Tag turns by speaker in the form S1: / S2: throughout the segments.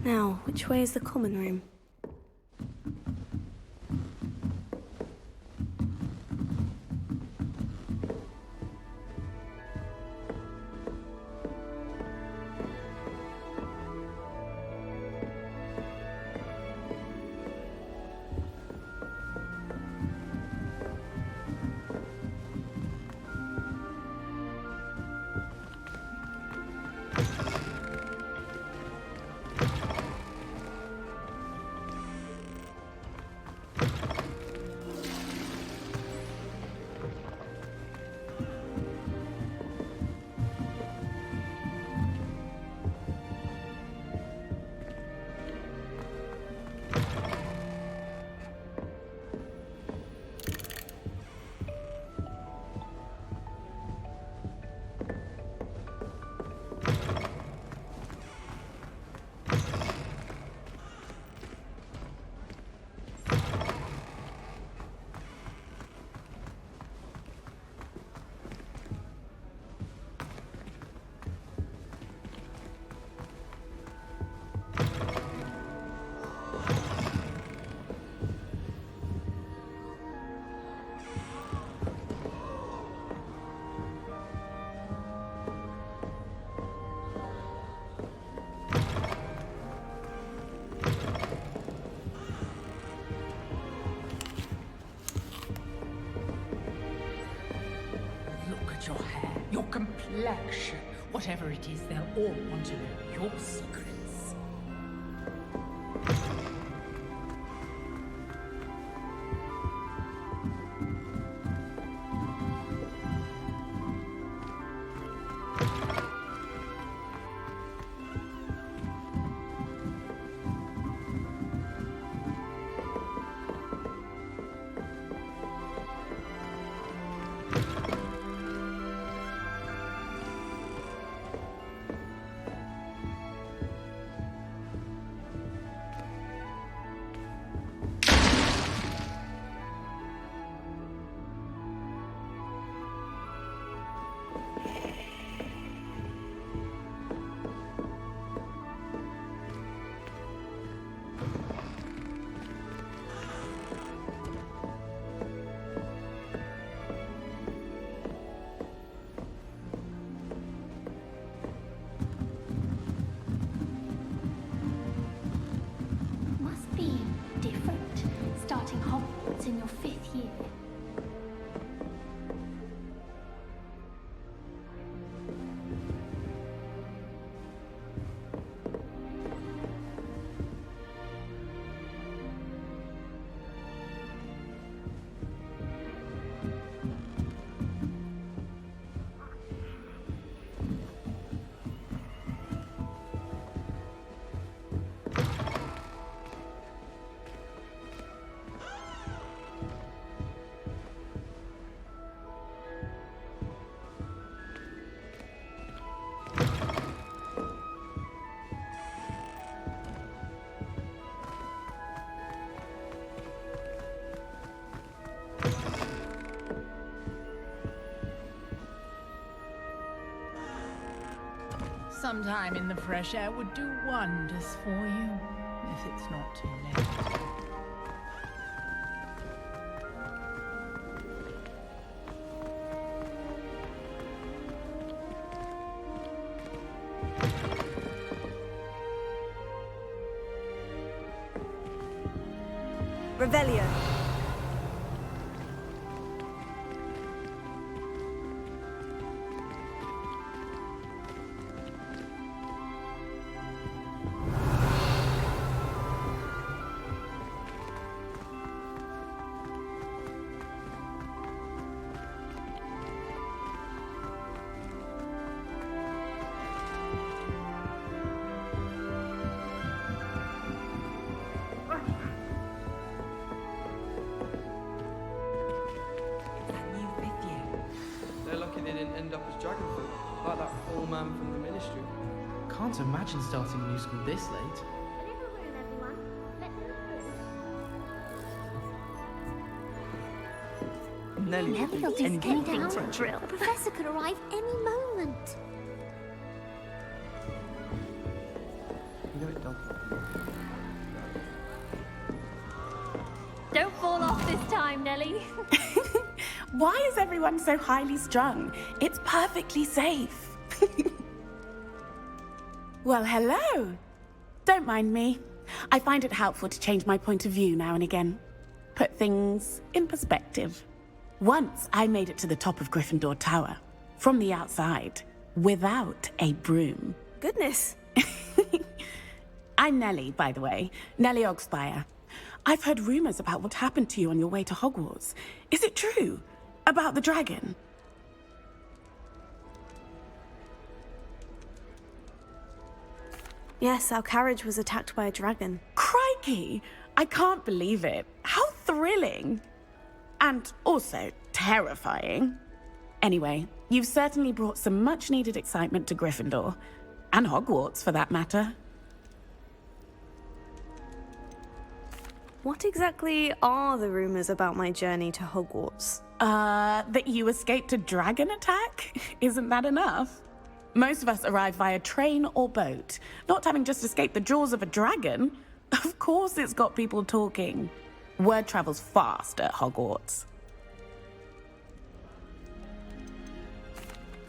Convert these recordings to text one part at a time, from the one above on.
S1: Now, which way is the common room?
S2: Your hair, your complexion, whatever it is, they'll all want to know your secrets.
S3: Must be different, starting Hogwarts in your 5th year.
S2: Some time in the fresh air would do wonders for you, if it's not too late.
S1: Revelio.
S4: Can't imagine starting a new school this late.
S3: Nelly will do anything to drill. The professor could arrive any moment.
S4: You know it, dog.
S3: Don't fall off this time, Nellie.
S5: Why is everyone so highly strung? It's perfectly safe. Well, hello. Don't mind me. I find it helpful to change my point of view now and again. Put things in perspective. Once I made it to the top of Gryffindor Tower, from the outside, without a broom.
S1: Goodness.
S5: I'm Nellie, by the way. Nellie Ogspire. I've heard rumors about what happened to you on your way to Hogwarts. Is it true? About the dragon?
S1: Yes, our carriage was attacked by a dragon.
S5: Crikey! I can't believe it. How thrilling! And also terrifying. Anyway, you've certainly brought some much-needed excitement to Gryffindor. And Hogwarts, for that matter.
S1: What exactly are the rumors about my journey to Hogwarts?
S5: That you escaped a dragon attack? Isn't that enough? Most of us arrive via train or boat, not having just escaped the jaws of a dragon. Of course it's got people talking. Word travels fast at Hogwarts.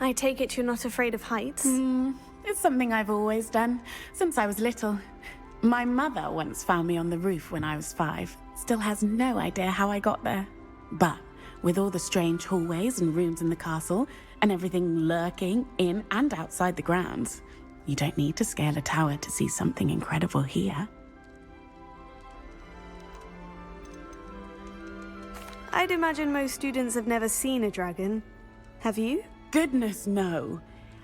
S1: I take it you're not afraid of heights?
S5: It's something I've always done, since I was little. My mother once found me on the roof when I was 5. Still has no idea how I got there. But with all the strange hallways and rooms in the castle, and everything lurking in and outside the grounds, you don't need to scale a tower to see something incredible here.
S1: I'd imagine most students have never seen a dragon. Have you?
S5: Goodness, no.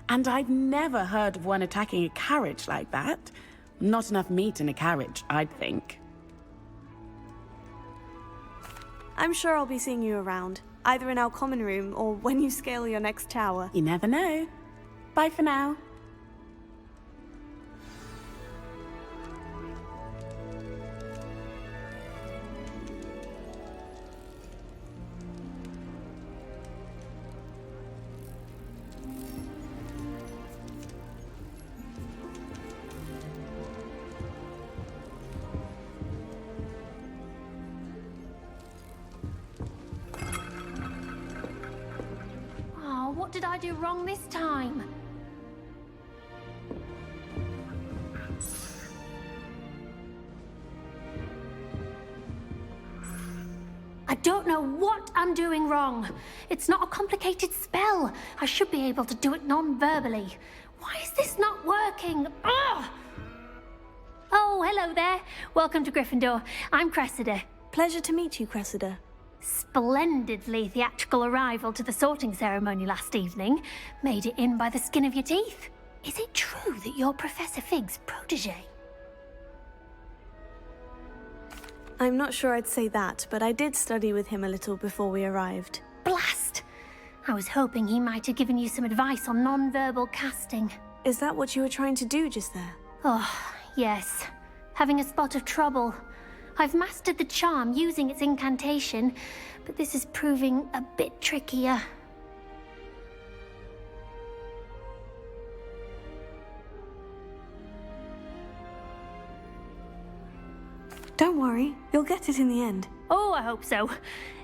S5: And I've never heard of one attacking a carriage like that. Not enough meat in a carriage, I'd think.
S1: I'm sure I'll be seeing you around, either in our common room or when you scale your next tower.
S5: You never know. Bye for now.
S3: Oh, what did I do wrong this time? I don't know what I'm doing wrong. It's not a complicated spell. I should be able to do it non-verbally. Why is this not working? Ugh! Oh, hello there. Welcome to Gryffindor. I'm Cressida.
S1: Pleasure to meet you, Cressida.
S3: Splendidly theatrical arrival to the sorting ceremony last evening. Made it in by the skin of your teeth. Is it true that you're Professor Fig's protege?
S1: I'm not sure I'd say that, but I did study with him a little before we arrived.
S3: Blast! I was hoping he might have given you some advice on non-verbal casting.
S1: Is that what you were trying to do just there?
S3: Oh, yes. Having a spot of trouble. I've mastered the charm using its incantation, but this is proving a bit trickier.
S1: Don't worry, you'll get it in the end.
S3: Oh, I hope so.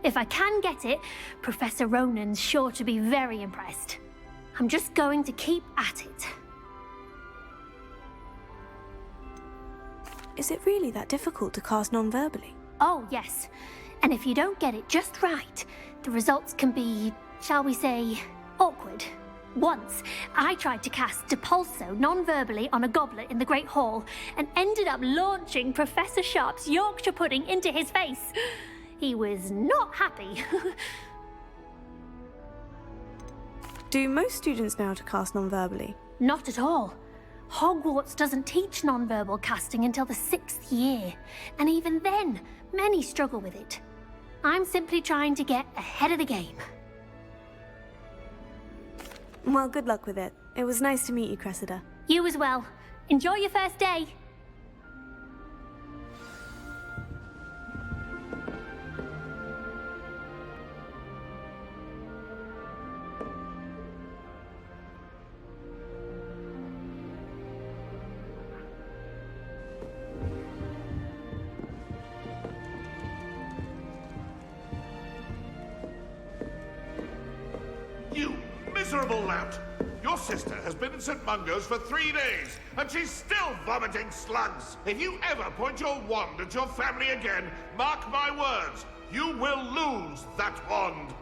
S3: If I can get it, Professor Ronan's sure to be very impressed. I'm just going to keep at it.
S1: Is it really that difficult to cast non-verbally?
S3: Oh, yes. And if you don't get it just right, the results can be, shall we say, awkward. Once, I tried to cast Depulso non-verbally on a goblet in the Great Hall and ended up launching Professor Sharp's Yorkshire pudding into his face. He was not happy.
S1: Do most students know how to cast non-verbally?
S3: Not at all. Hogwarts doesn't teach non-verbal casting until the 6th year, and even then, many struggle with it. I'm simply trying to get ahead of the game.
S1: Well, good luck with it. It was nice to meet you, Cressida.
S3: You as well. Enjoy your first day.
S6: miserable lout! Your sister has been in St. Mungo's for 3 days, and she's still vomiting slugs! If you ever point your wand at your family again, mark my words, you will lose that wand!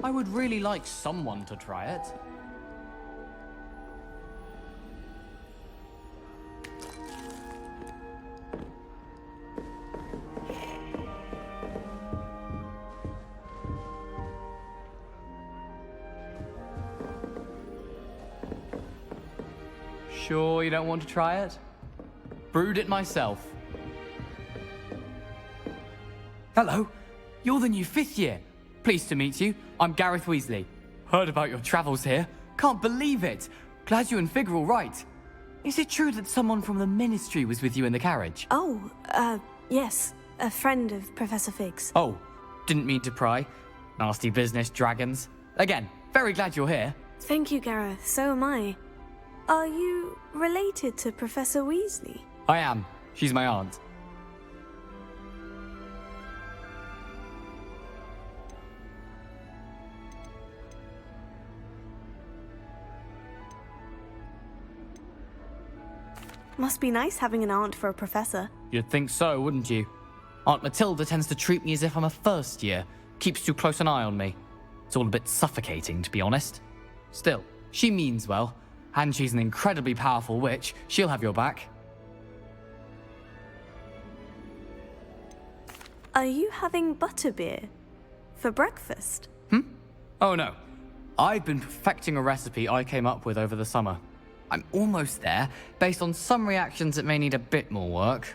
S7: I would really like someone to try it. Sure you don't want to try it? Brewed it myself. Hello, you're the new 5th year. Pleased to meet you. I'm Gareth Weasley. Heard about your travels here. Can't believe it. Glad you and Fig are all right. Is it true that someone from the Ministry was with you in the carriage?
S1: Oh, yes. A friend of Professor Fig's.
S7: Oh, didn't mean to pry. Nasty business, dragons. Again, very glad you're here.
S1: Thank you, Gareth. So am I. Are you related to Professor Weasley?
S7: I am. She's my aunt.
S1: Must be nice having an aunt for a professor.
S7: You'd think so, wouldn't you? Aunt Matilda tends to treat me as if I'm a first year. Keeps too close an eye on me. It's all a bit suffocating, to be honest. Still, she means well. And she's an incredibly powerful witch. She'll have your back.
S1: Are you having butterbeer for breakfast?
S7: Oh no. I've been perfecting a recipe I came up with over the summer. I'm almost there. Based on some reactions, it may need a bit more work.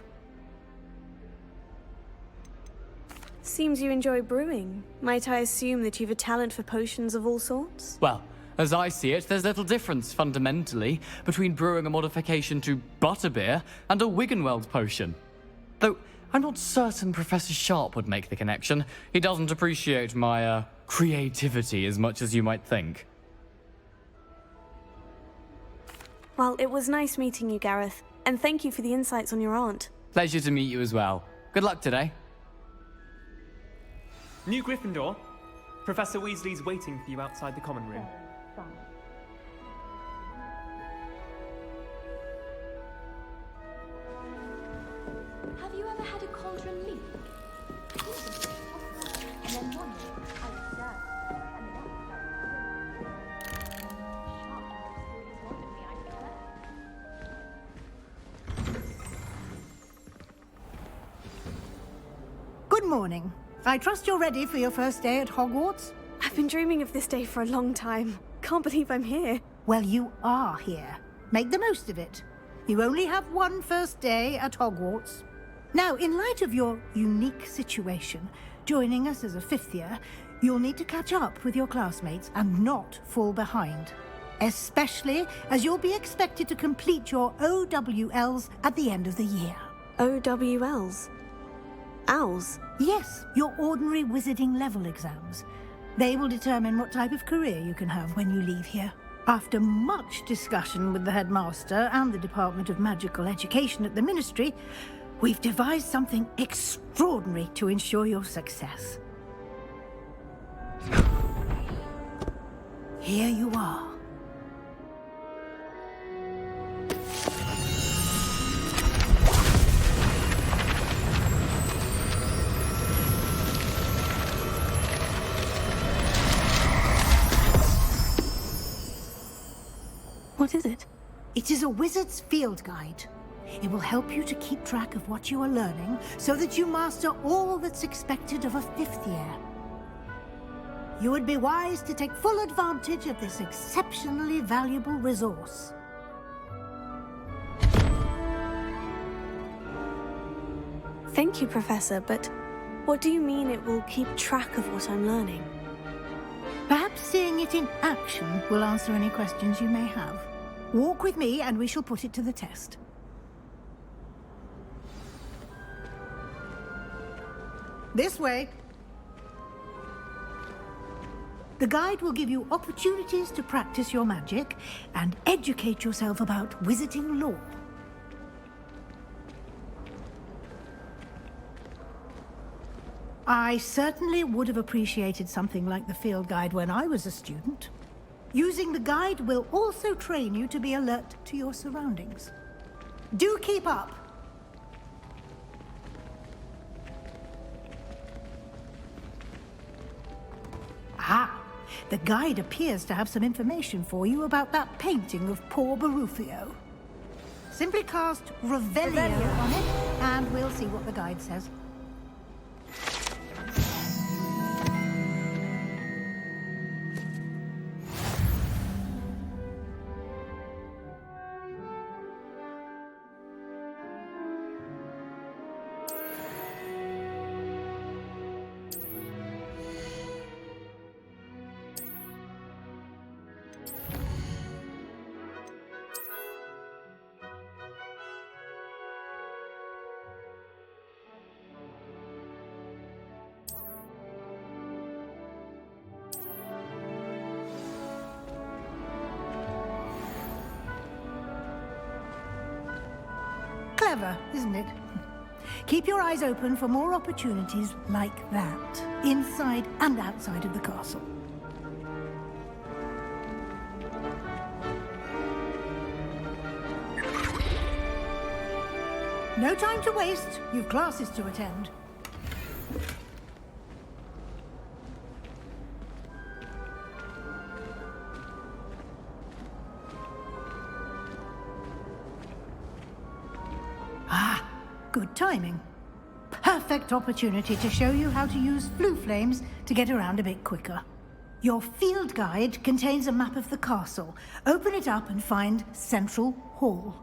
S1: Seems you enjoy brewing. Might I assume that you've a talent for potions of all sorts?
S7: Well, as I see it, there's little difference, fundamentally, between brewing a modification to butterbeer and a Wiggenweld potion. Though, I'm not certain Professor Sharp would make the connection. He doesn't appreciate my, creativity as much as you might think.
S1: Well, it was nice meeting you, Gareth. And thank you for the insights on your aunt.
S7: Pleasure to meet you as well. Good luck today.
S8: New Gryffindor. Professor Weasley's waiting for you outside the common room.
S3: Have you ever had a cauldron leak? And then one day, I observed, and the next
S9: Good morning. I trust you're ready for your first day at Hogwarts?
S1: I've been dreaming of this day for a long time. Can't believe I'm here.
S9: Well, you are here. Make the most of it. You only have one first day at Hogwarts. Now, in light of your unique situation, joining us as a 5th year, you'll need to catch up with your classmates and not fall behind. Especially as you'll be expected to complete your OWLs at the end of the year.
S1: OWLs? Owls?
S9: Yes, your ordinary wizarding level exams. They will determine what type of career you can have when you leave here. After much discussion with the headmaster and the Department of Magical Education at the Ministry, we've devised something extraordinary to ensure your success. Here you are.
S1: What is it?
S9: It is a wizard's field guide. It will help you to keep track of what you are learning so that you master all that's expected of a 5th year. You would be wise to take full advantage of this exceptionally valuable resource.
S1: Thank you, Professor, but what do you mean it will keep track of what I'm learning?
S9: Perhaps seeing it in action will answer any questions you may have. Walk with me and we shall put it to the test. This way. The guide will give you opportunities to practice your magic and educate yourself about wizarding lore. I certainly would have appreciated something like the field guide when I was a student. Using the guide will also train you to be alert to your surroundings. Do keep up! Ah, the guide appears to have some information for you about that painting of poor Barufio. Simply cast Revelio on it, and we'll see what the guide says. Clever, isn't it? Keep your eyes open for more opportunities like that, inside and outside of the castle. No time to waste. You've classes to attend. Good timing. Perfect opportunity to show you how to use flue flames to get around a bit quicker. Your field guide contains a map of the castle. Open it up and find Central Hall.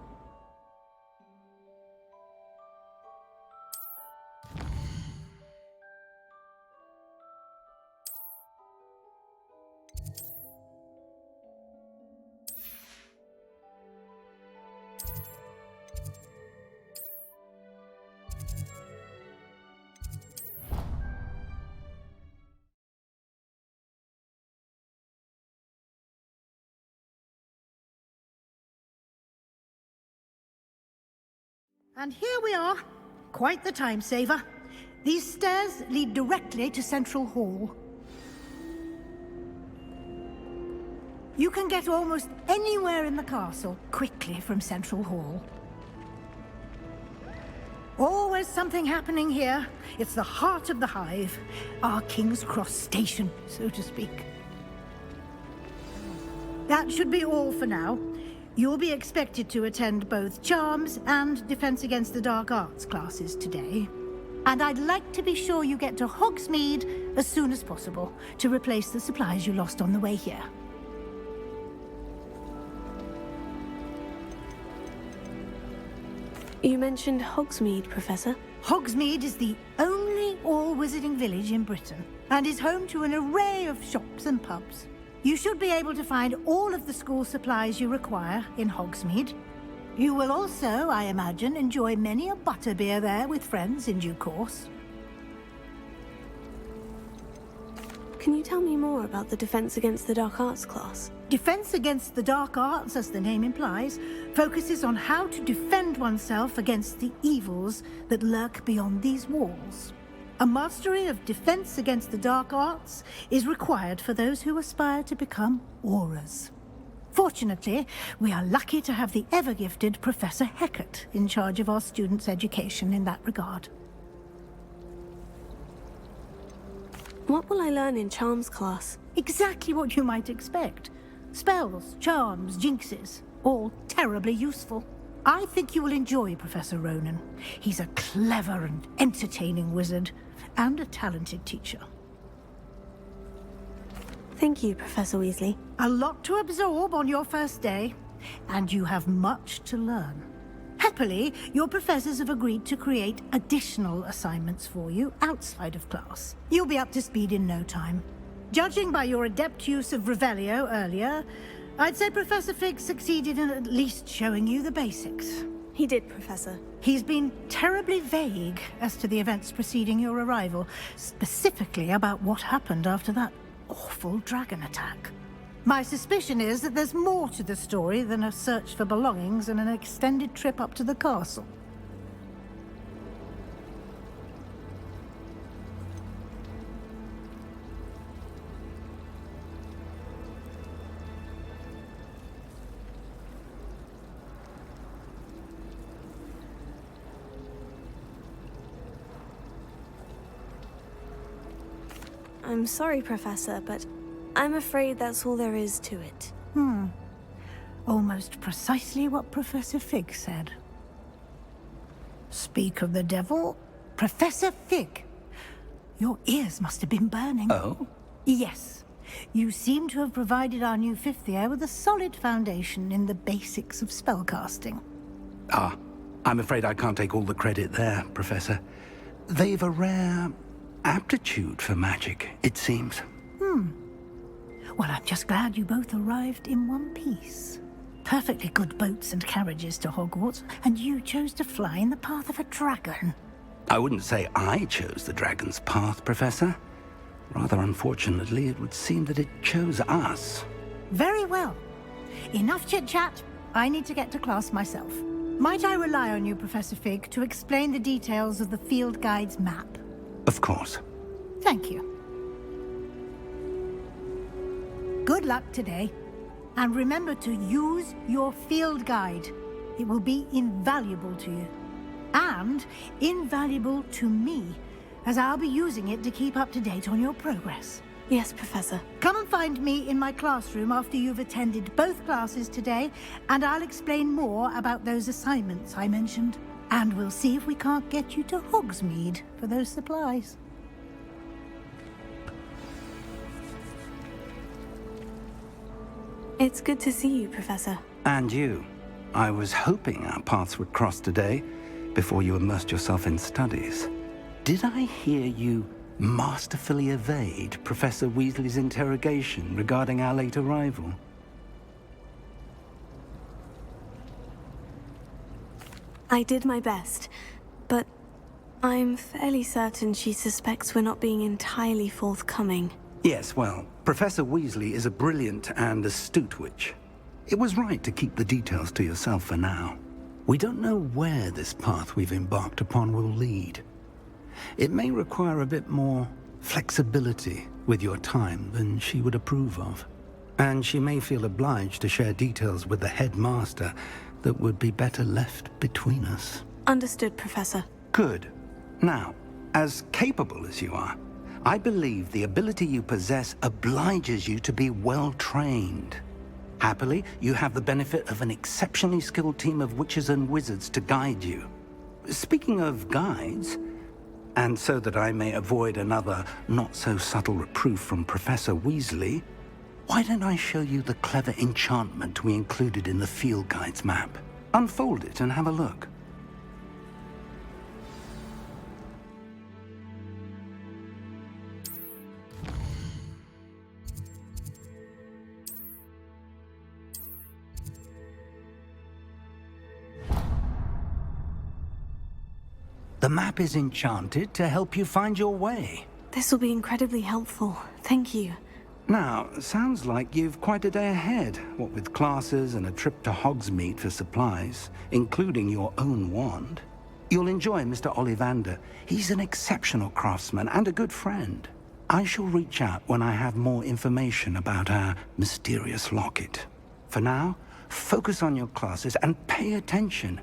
S9: And here we are. Quite the time saver. These stairs lead directly to Central Hall. You can get almost anywhere in the castle quickly from Central Hall. Always something happening here. It's the heart of the hive. Our King's Cross station, so to speak. That should be all for now. You'll be expected to attend both Charms and Defense Against the Dark Arts classes today. And I'd like to be sure you get to Hogsmeade as soon as possible to replace the supplies you lost on the way here.
S1: You mentioned Hogsmeade, Professor.
S9: Hogsmeade is the only all-wizarding village in Britain and is home to an array of shops and pubs. You should be able to find all of the school supplies you require in Hogsmeade. You will also, I imagine, enjoy many a butterbeer there with friends in due course.
S1: Can you tell me more about the Defense Against the Dark Arts class?
S9: Defense Against the Dark Arts, as the name implies, focuses on how to defend oneself against the evils that lurk beyond these walls. A mastery of Defense Against the Dark Arts is required for those who aspire to become Aurors. Fortunately, we are lucky to have the ever-gifted Professor Hecat in charge of our students' education in that regard.
S1: What will I learn in Charms class?
S9: Exactly what you might expect. Spells, charms, jinxes, all terribly useful. I think you will enjoy Professor Ronan. He's a clever and entertaining wizard, and a talented teacher.
S1: Thank you, Professor Weasley.
S9: A lot to absorb on your first day, and you have much to learn. Happily, your professors have agreed to create additional assignments for you outside of class. You'll be up to speed in no time. Judging by your adept use of Revelio earlier, I'd say Professor Fig succeeded in at least showing you the basics.
S1: He did, Professor.
S9: He's been terribly vague as to the events preceding your arrival, specifically about what happened after that awful dragon attack. My suspicion is that there's more to the story than a search for belongings and an extended trip up to the castle.
S1: I'm sorry, Professor, but I'm afraid that's all there is to it.
S9: Almost precisely what Professor Fig said. Speak of the devil, Professor Fig. Your ears must have been burning.
S10: Oh?
S9: Yes. You seem to have provided our new fifth year with a solid foundation in the basics of spellcasting.
S10: Ah, I'm afraid I can't take all the credit there, Professor. They've a rare aptitude for magic, it seems.
S9: Well, I'm just glad you both arrived in one piece. Perfectly good boats and carriages to Hogwarts, and you chose to fly in the path of a dragon.
S10: I wouldn't say I chose the dragon's path, Professor. Rather unfortunately, it would seem that it chose us.
S9: Very well. Enough chit-chat. I need to get to class myself. Might I rely on you, Professor Fig, to explain the details of the field guide's map?
S10: Of course.
S9: Thank you. Good luck today. And remember to use your field guide. It will be invaluable to you. And invaluable to me, as I'll be using it to keep up to date on your progress.
S1: Yes, Professor.
S9: Come and find me in my classroom after you've attended both classes today, and I'll explain more about those assignments I mentioned. And we'll see if we can't get you to Hogsmeade for those supplies.
S1: It's good to see you, Professor.
S10: And you. I was hoping our paths would cross today, before you immersed yourself in studies. Did I hear you masterfully evade Professor Weasley's interrogation regarding our late arrival?
S1: I did my best, but I'm fairly certain she suspects we're not being entirely forthcoming.
S10: Yes, well, Professor Weasley is a brilliant and astute witch. It was right to keep the details to yourself for now. We don't know where this path we've embarked upon will lead. It may require a bit more flexibility with your time than she would approve of. And she may feel obliged to share details with the headmaster that would be better left between us.
S1: Understood, Professor.
S10: Good. Now, as capable as you are, I believe the ability you possess obliges you to be well trained. Happily, you have the benefit of an exceptionally skilled team of witches and wizards to guide you. Speaking of guides, and so that I may avoid another not-so-subtle reproof from Professor Weasley, why don't I show you the clever enchantment we included in the field guide's map? Unfold it and have a look. The map is enchanted to help you find your way.
S1: This will be incredibly helpful. Thank you.
S10: Now, sounds like you've quite a day ahead, what with classes and a trip to Hogsmeade for supplies, including your own wand. You'll enjoy Mr. Ollivander. He's an exceptional craftsman and a good friend. I shall reach out when I have more information about our mysterious locket. For now, focus on your classes and pay attention.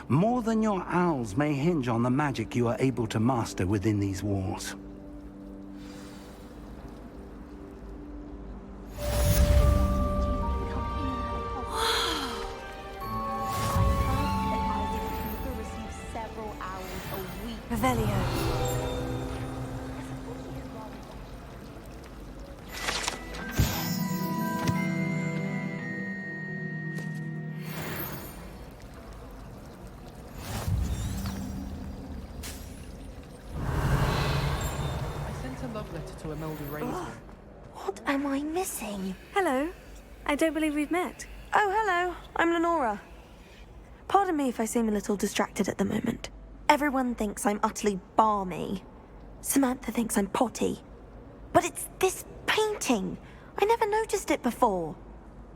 S10: More than your owls may hinge on the magic you are able to master within these walls.
S1: Revelio.
S4: To Imelda Raisin.
S11: What am I missing?
S1: Hello. I don't believe we've met.
S11: Oh, hello. I'm Lenora. Pardon me if I seem a little distracted at the moment. Everyone thinks I'm utterly balmy. Samantha thinks I'm potty. But it's this painting! I never noticed it before.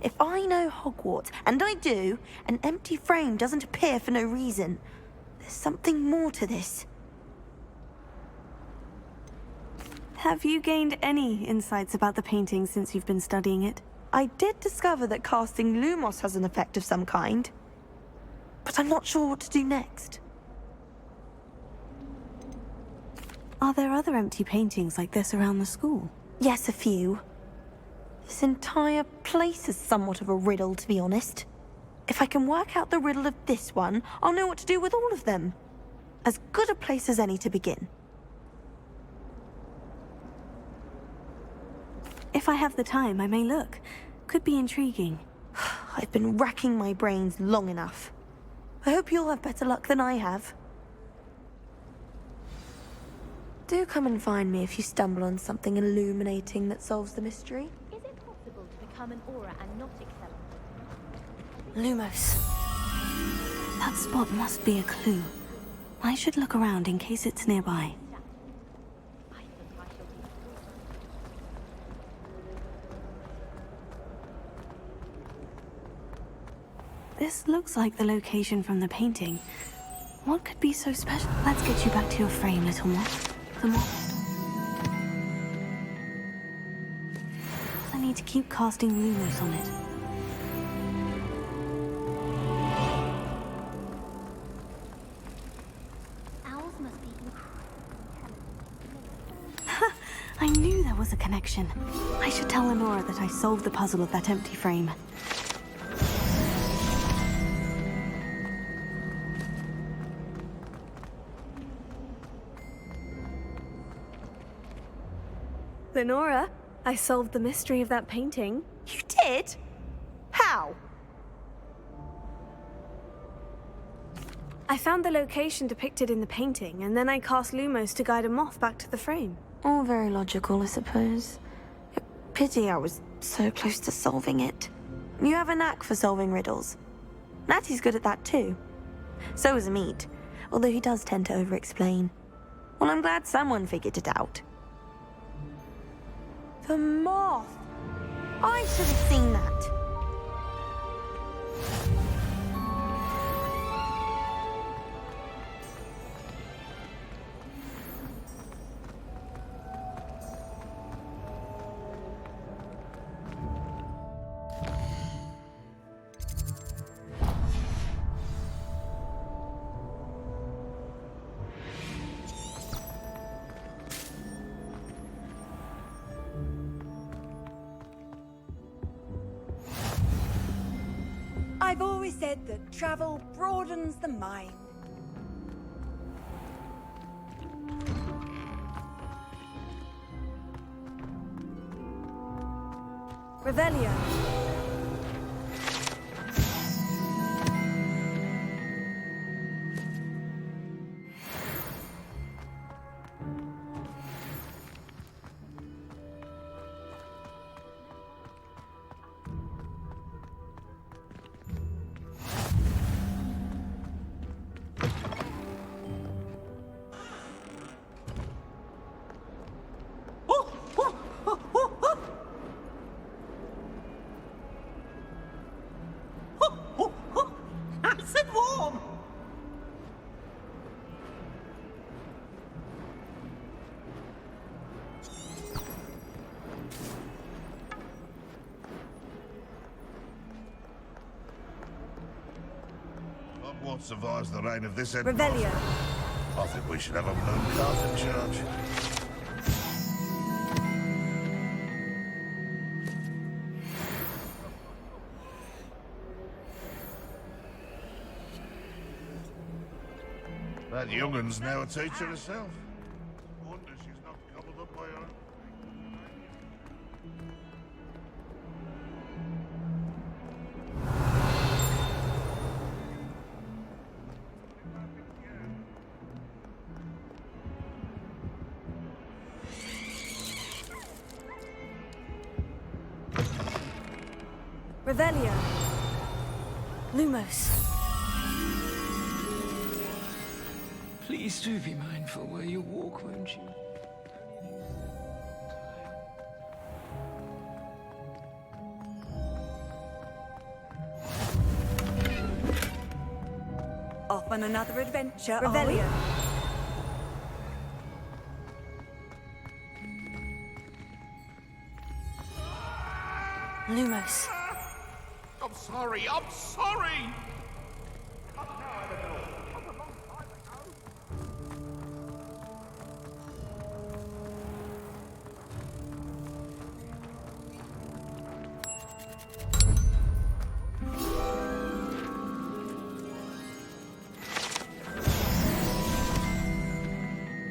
S11: If I know Hogwarts, and I do, an empty frame doesn't appear for no reason. There's something more to this.
S1: Have you gained any insights about the painting since you've been studying it?
S11: I did discover that casting Lumos has an effect of some kind, but I'm not sure what to do next.
S1: Are there other empty paintings like this around the school?
S11: Yes, a few. This entire place is somewhat of a riddle, to be honest. If I can work out the riddle of this one, I'll know what to do with all of them. As good a place as any to begin.
S1: If I have the time, I may look. Could be intriguing.
S11: I've been racking my brains long enough. I hope you'll have better luck than I have. Do come and find me if you stumble on something illuminating that solves the mystery.
S3: Is it possible to become an aura and not excel?
S11: Lumos.
S1: That spot must be a clue. I should look around in case it's nearby. This looks like the location from the painting. What could be so special? Let's get you back to your frame, little moth. The moth. I need to keep casting Lumos on it.
S3: Owls must be
S1: I knew there was a connection. I should tell Lenora that I solved the puzzle of that empty frame. Lenora, I solved the mystery of that painting.
S11: You did? How?
S1: I found the location depicted in the painting, and then I cast Lumos to guide a moth back to the frame.
S11: All very logical, I suppose. Pity I was so close to solving it. You have a knack for solving riddles. Natty's good at that too. So is Amit, although he does tend to over-explain. Well, I'm glad someone figured it out. The moth! I should have seen that.
S12: I've always said that travel broadens the mind.
S1: Revelio.
S6: What survives the reign of this end?
S1: Revelio.
S6: I think we should have a moon calf in charge. That young'un's now a teacher herself. Wonder she's not gobbled up by her own.
S1: Revelio. Lumos.
S13: Please do be mindful where you walk, won't you?
S12: off on another adventure, Revelio.
S11: Lumos.
S6: I'm sorry, I'm sorry!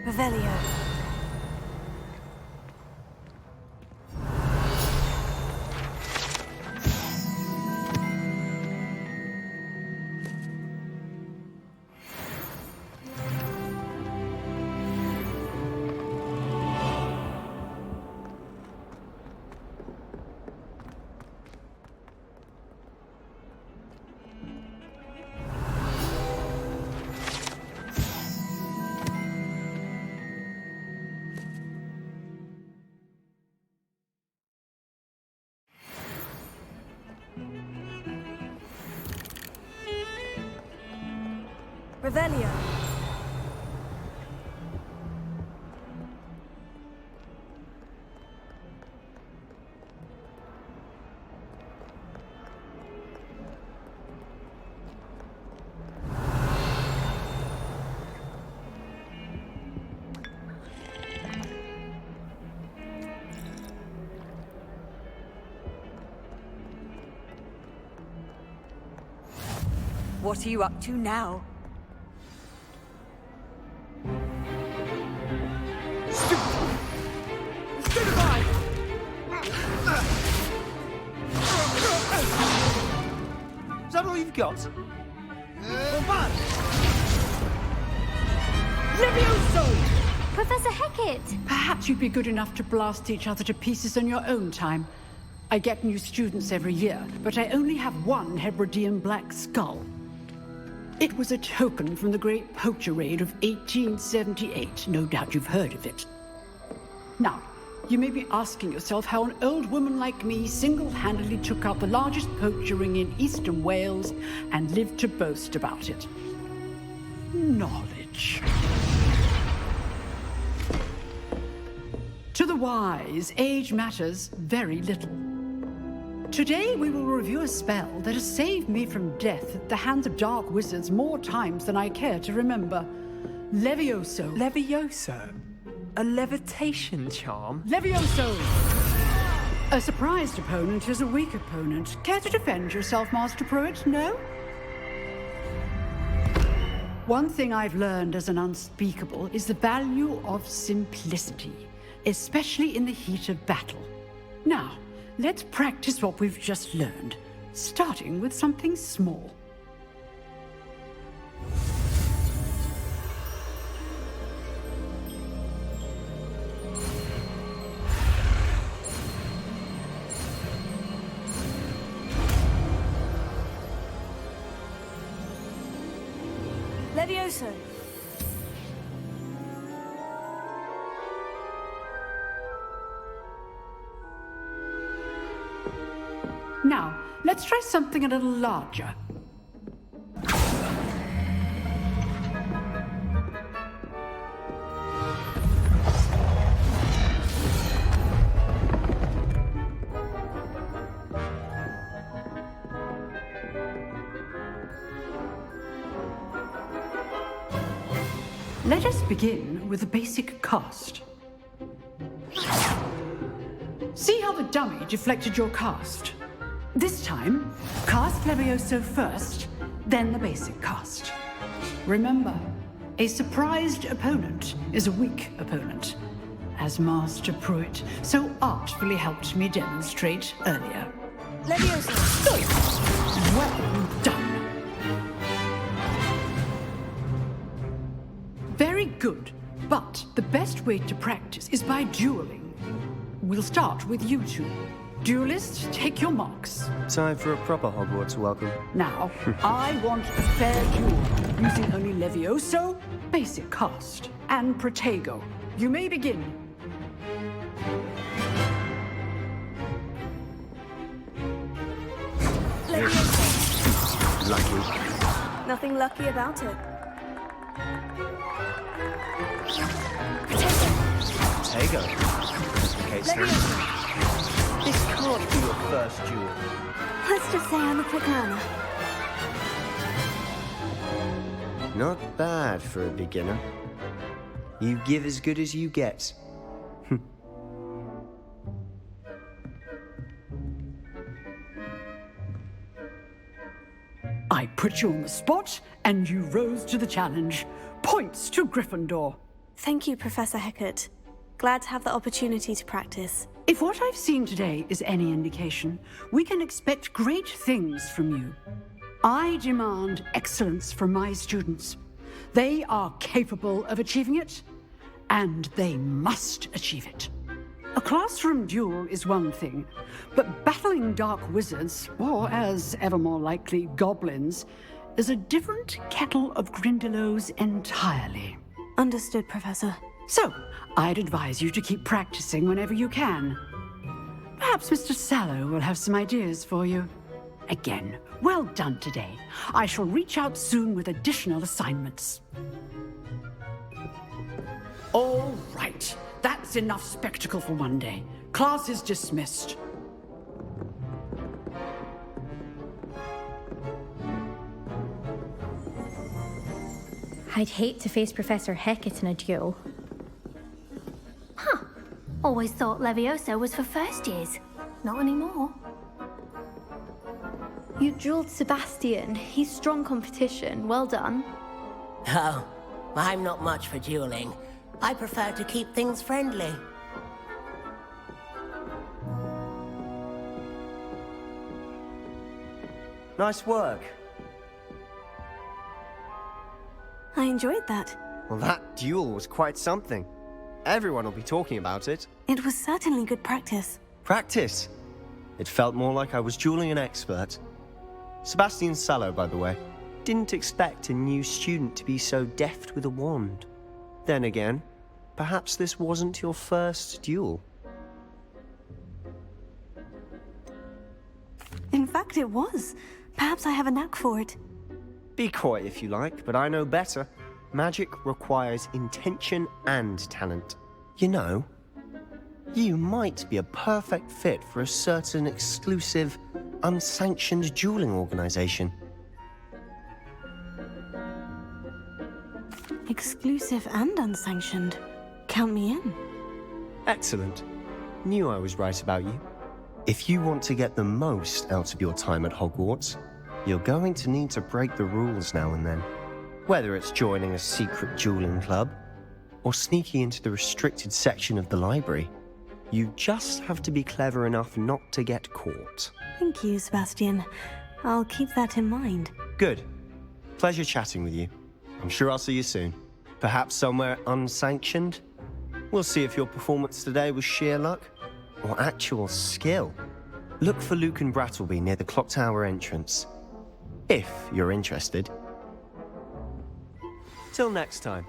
S11: Revelio. Revelio.
S12: What are you up to now?
S14: Is that all you've got?
S15: Levioso!
S3: Professor Hecat!
S15: Perhaps you'd be good enough to blast each other to pieces on your own time. I get new students every year, but I only have one Hebridean black skull. It was a token from the Great Poacher Raid of 1878. No doubt you've heard of it. Now, you may be asking yourself how an old woman like me single-handedly took out the largest poacher ring in eastern Wales and lived to boast about it. Knowledge. To the wise, age matters very little. Today we will review a spell that has saved me from death at the hands of dark wizards more times than I care to remember. Levioso.
S8: Levioso? A levitation charm?
S15: Levioso! A surprised opponent is a weak opponent. Care to defend yourself, Master Pruitt? No? One thing I've learned as an unspeakable is the value of simplicity, especially in the heat of battle. Now, let's practice what we've just learned, starting with something small.
S11: Levioso.
S15: Now, let's try something a little larger. Let us begin with a basic cast. See how the dummy deflected your cast? This time, cast Levioso first, then the basic cast. Remember, a surprised opponent is a weak opponent, as Master Pruitt so artfully helped me demonstrate earlier.
S11: Levioso!
S15: Well done. Very good, but the best way to practice is by dueling. We'll start with you two. Duelists, take your marks.
S16: Time for a proper Hogwarts welcome.
S15: Now, I want a fair duel, using only Levioso, basic cast, and Protego. You may begin.
S16: Lucky.
S11: Nothing lucky about it.
S16: Tego. Okay, sir. This can't be your first duel.
S1: Let's just say I'm a quick learner.
S16: Not bad for a beginner. You give as good as you get.
S15: I put you on the spot, and you rose to the challenge. Points to Gryffindor.
S1: Thank you, Professor Hecat. Glad to have the opportunity to practice.
S15: If what I've seen today is any indication, we can expect great things from you. I demand excellence from my students. They are capable of achieving it, and they must achieve it. A classroom duel is one thing, but battling dark wizards, or as ever more likely, goblins, is a different kettle of Grindylows entirely.
S1: Understood, Professor.
S15: So, I'd advise you to keep practicing whenever you can. Perhaps Mr. Sallow will have some ideas for you. Again, well done today. I shall reach out soon with additional assignments. All right. That's enough spectacle for one day. Class is dismissed.
S14: I'd hate to face Professor Hecat in a duel.
S3: Huh. Always thought Levioso was for first years. Not anymore.
S17: You dueled Sebastian. He's strong competition. Well done.
S18: Oh, I'm not much for dueling. I prefer to keep things friendly.
S16: Nice work.
S1: I enjoyed that.
S16: Well, that duel was quite something. Everyone will be talking about it.
S1: It was certainly good practice.
S16: Practice? It felt more like I was dueling an expert. Sebastian Sallow, by the way. Didn't expect a new student to be so deft with a wand. Then again, perhaps this wasn't your first duel.
S1: In fact, it was. Perhaps I have a knack for it.
S16: Be coy if you like, but I know better. Magic requires intention and talent. You know, you might be a perfect fit for a certain exclusive, unsanctioned dueling organization.
S1: Exclusive and unsanctioned. Count me in.
S16: Excellent. Knew I was right about you. If you want to get the most out of your time at Hogwarts, you're going to need to break the rules now and then. Whether it's joining a secret dueling club, or sneaking into the restricted section of the library, you just have to be clever enough not to get caught.
S1: Thank you, Sebastian. I'll keep that in mind.
S16: Good. Pleasure chatting with you. I'm sure I'll see you soon. Perhaps somewhere unsanctioned? We'll see if your performance today was sheer luck or actual skill. Look for Luke and Brattleby near the clock tower entrance, if you're interested. Till next time.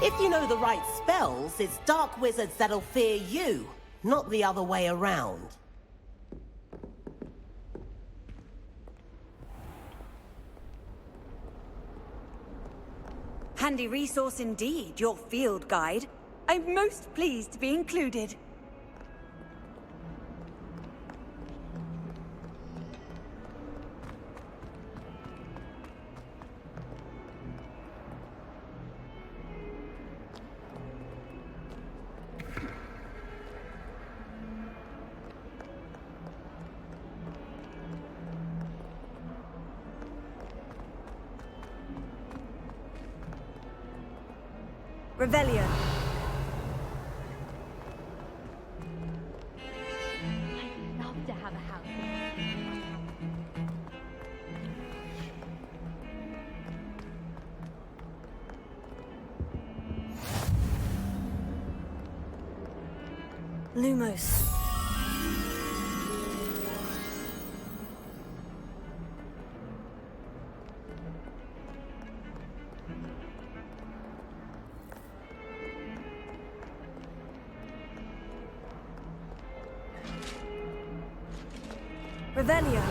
S18: If you know the right spells, it's dark wizards that'll fear you, not the other way around.
S12: Handy resource indeed, your field guide. I'm most pleased to be included. Revelio.
S14: I'd love to have a house.
S1: Lumos.
S12: Revelio.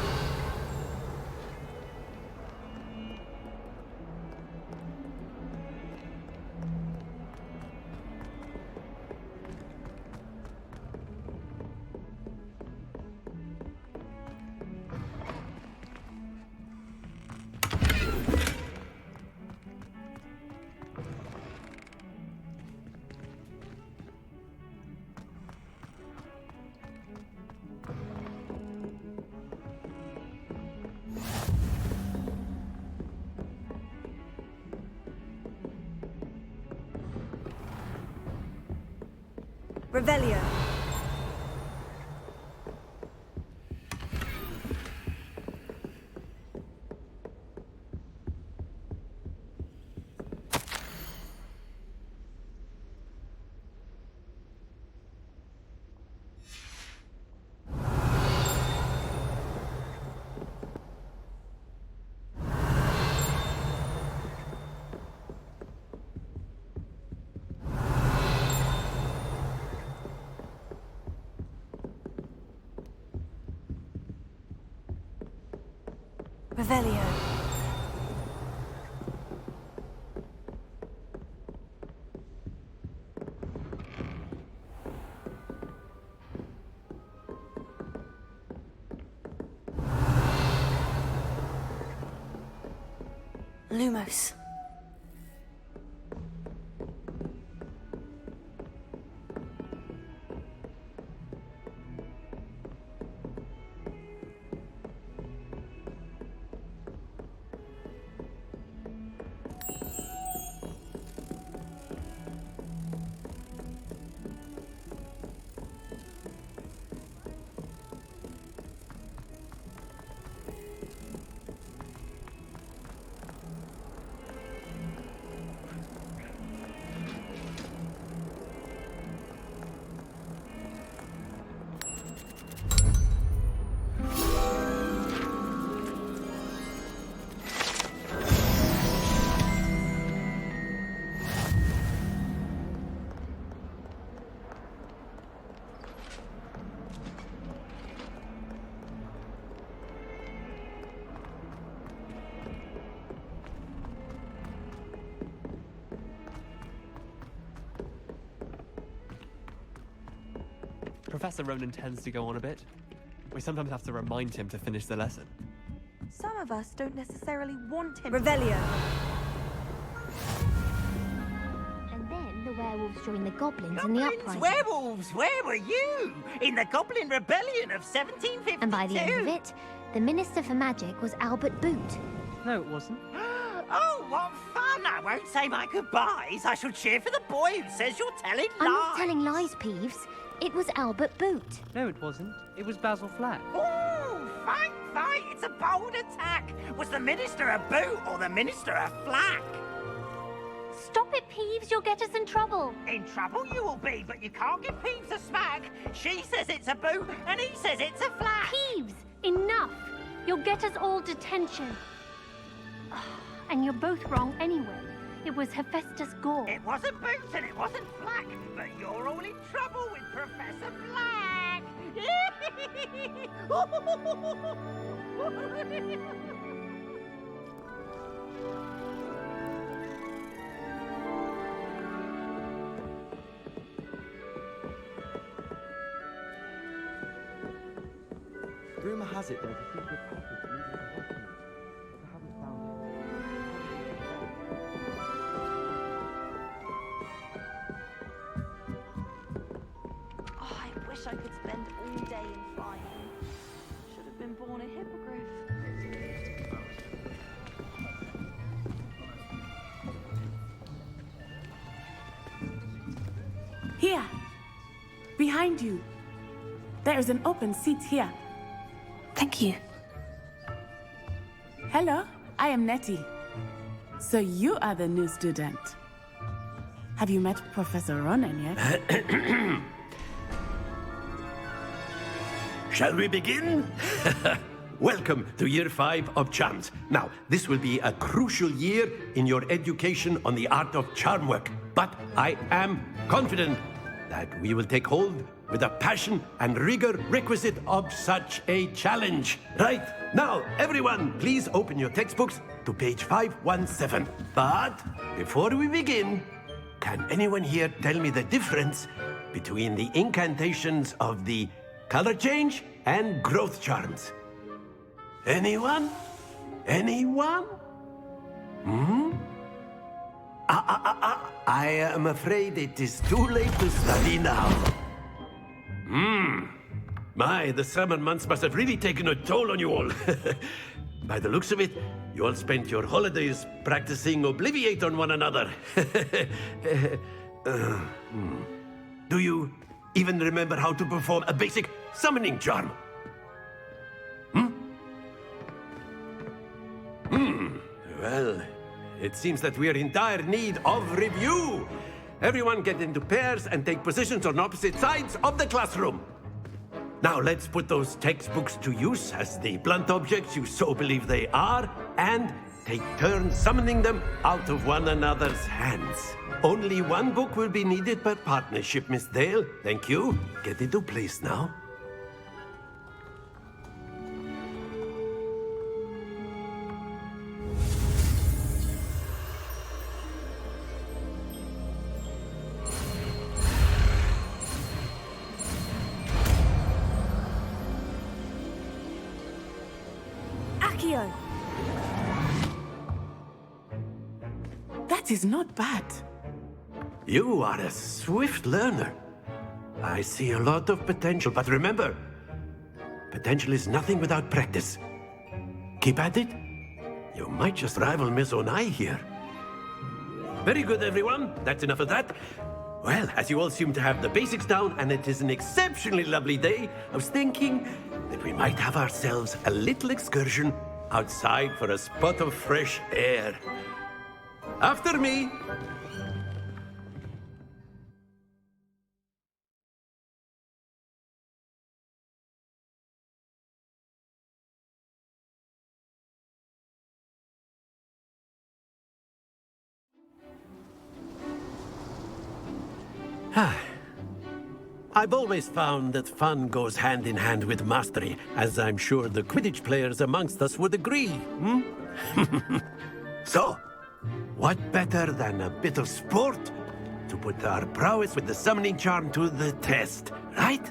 S12: Revelio. Revelio. Lumos.
S8: Professor Ronan tends to go on a bit. We sometimes have to remind him to finish the lesson.
S11: Some of us don't necessarily want him.
S12: Revelio.
S3: And then the werewolves joined the goblins in the uprising.
S19: Werewolves, where were you? In the Goblin Rebellion of 1752.
S3: And by the end of it, the Minister for Magic was Albert Boot.
S4: No, it wasn't.
S19: Oh, what fun! I won't say my goodbyes. I shall cheer for the boy who says you're telling lies.
S3: I'm not telling lies, Peeves. It was Albert Boot.
S4: No, it wasn't. It was Basil Flack.
S19: Oh, fight! It's a bold attack. Was the Minister a boot or the Minister a flack?
S3: Stop it, Peeves. You'll get us in trouble.
S19: In trouble you will be, but you can't give Peeves a smack. She says it's a boot and he says it's a flack.
S3: Peeves, enough. You'll get us all detention. And you're both wrong anyway. It was Hephaestus Gore.
S19: It wasn't Boots and it wasn't Flack, but you're all in trouble with Professor Flack.
S4: Rumour has it there was a secret passage leading to Hogwarts. I haven't found it.
S11: Oh, I wish I could spend all day in flying. Should have been born a hippogriff.
S5: Here. Behind you. There is an open seat here.
S1: Thank you.
S5: Hello, I am Nettie. So you are the new student. Have you met Professor Ronan yet?
S20: Shall we begin? Welcome to Year 5 of Charms. Now, this will be a crucial year in your education on the art of charm work, but I am confident that we will take hold with the passion and rigor requisite of such a challenge. Right, now, everyone, please open your textbooks to page 517. But before we begin, can anyone here tell me the difference between the incantations of the color change and growth charms? Anyone? Anyone? I am afraid it is too late to study now. My, the summer months must have really taken a toll on you all. By the looks of it, you all spent your holidays practicing Obliviate on one another. Do you even remember how to perform a basic summoning charm? Well, it seems that we are in dire need of review. Everyone get into pairs and take positions on opposite sides of the classroom. Now let's put those textbooks to use as the blunt objects you so believe they are, and take turns summoning them out of one another's hands. Only one book will be needed per partnership, Miss Dale. Thank you. Get into place now.
S5: That is not bad.
S20: You are a swift learner. I see a lot of potential, but remember, potential is nothing without practice. Keep at it. You might just rival Miss Onai here. Very good, everyone. That's enough of that. Well, as you all seem to have the basics down, and it is an exceptionally lovely day, I was thinking that we might have ourselves a little excursion outside for a spot of fresh air. After me. I've always found that fun goes hand in hand with mastery, as I'm sure the Quidditch players amongst us would agree. So, what better than a bit of sport to put our prowess with the summoning charm to the test, right?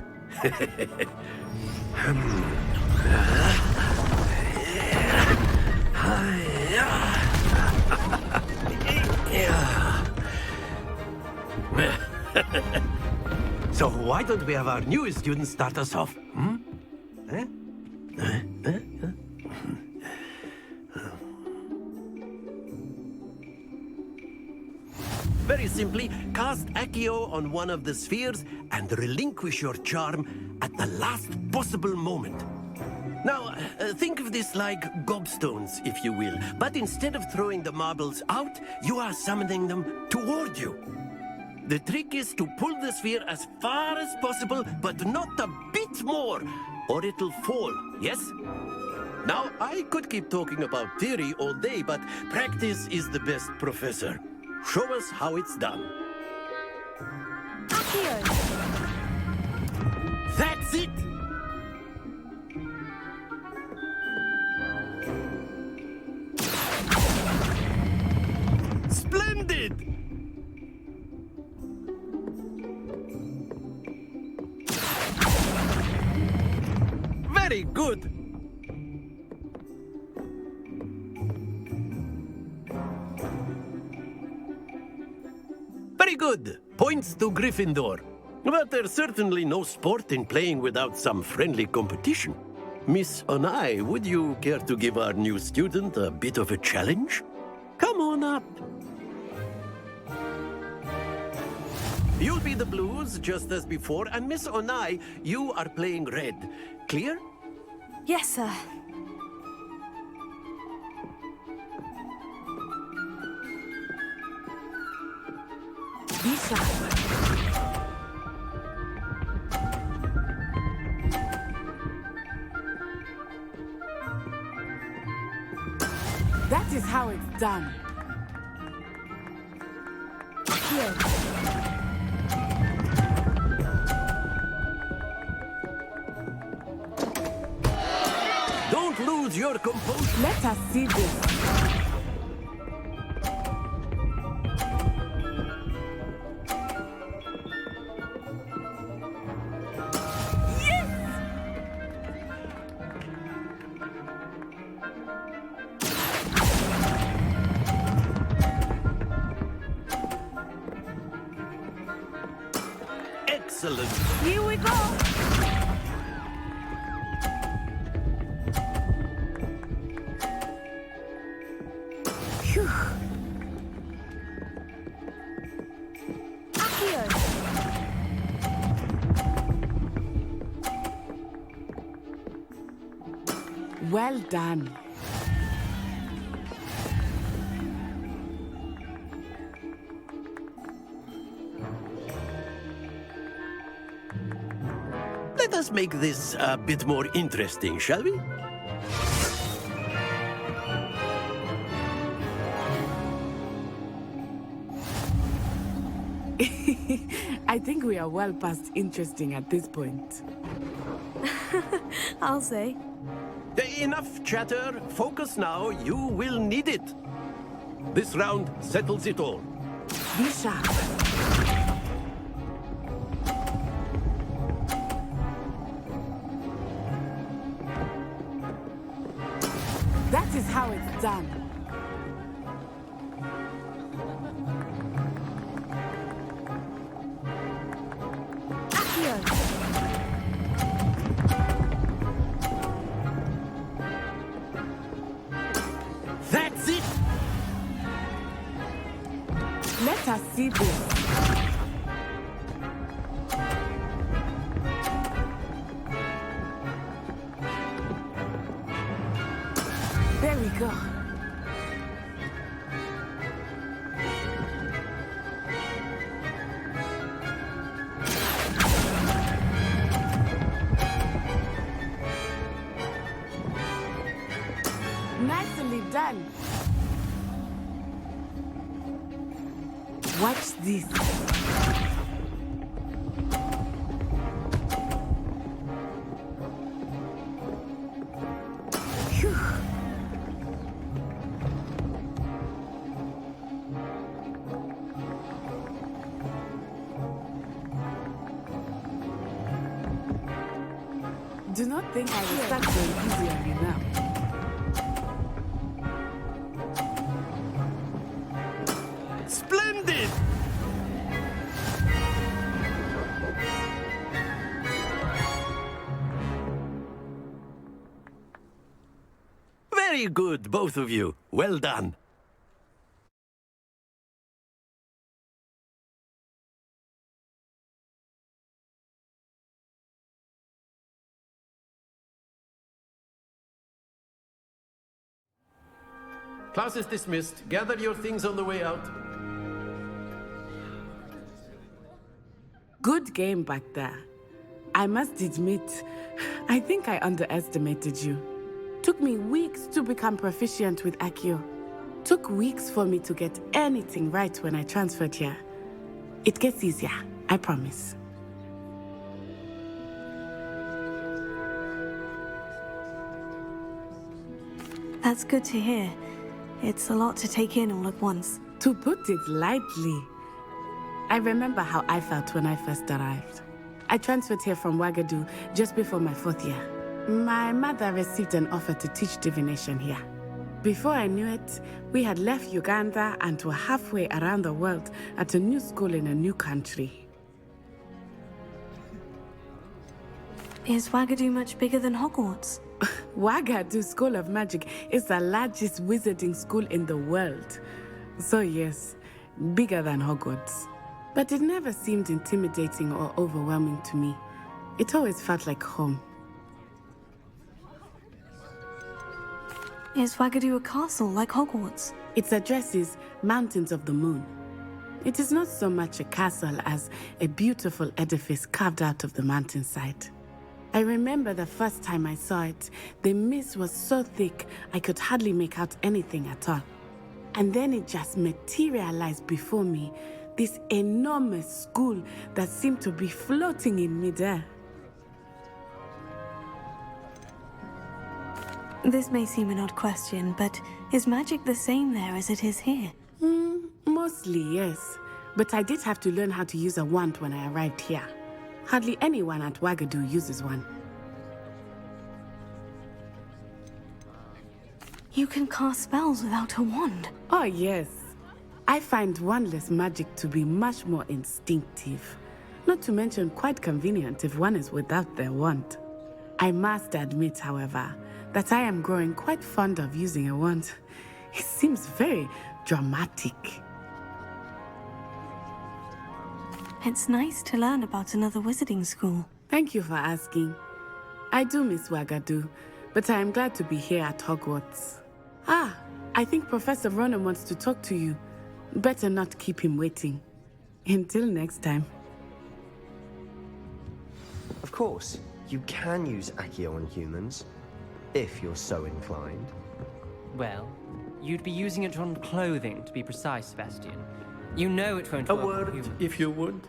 S20: So why don't we have our newest student start us off? Very simply, cast Accio on one of the spheres and relinquish your charm at the last possible moment. Now, think of this like gobstones, if you will, but instead of throwing the marbles out, you are summoning them toward you. The trick is to pull the sphere as far as possible, but not a bit more, or it'll fall, yes? Now, I could keep talking about theory all day, but practice is the best professor. Show us how it's done.
S3: Accio!
S20: That's it! Splendid! Very good! Very good! Points to Gryffindor. But there's certainly no sport in playing without some friendly competition. Miss Onai, would you care to give our new student a bit of a challenge? Come on up. You'll be the blues, just as before, and Miss Onai, you are playing red. Clear?
S17: Yes, sir.
S5: Isa. That is how it's done.
S17: Here.
S20: Hold your composure.
S5: Let us see this.
S20: Excellent.
S5: Here we go. Phew. Well done.
S20: Let us make this a bit more interesting, shall we?
S5: I think we are well past interesting at this point.
S1: I'll say.
S20: Enough chatter. Focus now. You will need it. This round settles it all.
S5: Be sharp. That is how it's done.
S20: That's it!
S5: Let us see this. There we go. Nicely done. Watch this. Phew. Do not think I will start going easy on you now.
S20: Splendid! Very good, both of you. Well done. Class is dismissed. Gather your things on the way out.
S5: Good game back there. I must admit, I think I underestimated you. Took me weeks to become proficient with Accio. Took weeks for me to get anything right when I transferred here. It gets easier, I promise.
S1: That's good to hear. It's a lot to take in all at once.
S5: To put it lightly, I remember how I felt when I first arrived. I transferred here from Ouagadougou just before my 4th year. My mother received an offer to teach divination here. Before I knew it, we had left Uganda and were halfway around the world at a new school in a new country.
S1: Is Ouagadougou much bigger than Hogwarts?
S5: Ouagadougou School of Magic is the largest wizarding school in the world. So yes, bigger than Hogwarts. But it never seemed intimidating or overwhelming to me. It always felt like home.
S1: Is Ouagadougou a castle like Hogwarts?
S5: Its address is Mountains of the Moon. It is not so much a castle as a beautiful edifice carved out of the mountainside. I remember the first time I saw it, the mist was so thick I could hardly make out anything at all. And then it just materialized before me, this enormous school that seemed to be floating in midair.
S1: This may seem an odd question, but is magic the same there as it is here?
S5: Mostly, yes. But I did have to learn how to use a wand when I arrived here. Hardly anyone at Wagadu uses one.
S1: You can cast spells without a wand?
S5: Oh, yes. I find wandless magic to be much more instinctive. Not to mention quite convenient if one is without their wand. I must admit, however, that I am growing quite fond of using a wand. It seems very dramatic.
S1: It's nice to learn about another wizarding school.
S5: Thank you for asking. I do miss Wagadu, but I am glad to be here at Hogwarts. Ah, I think Professor Ronan wants to talk to you. Better not keep him waiting. Until next time.
S16: Of course, you can use Accio on humans, if you're so inclined.
S21: Well, you'd be using it on clothing, to be precise, Sebastian. You know it won't work on
S20: word,
S21: humans.
S20: if you would.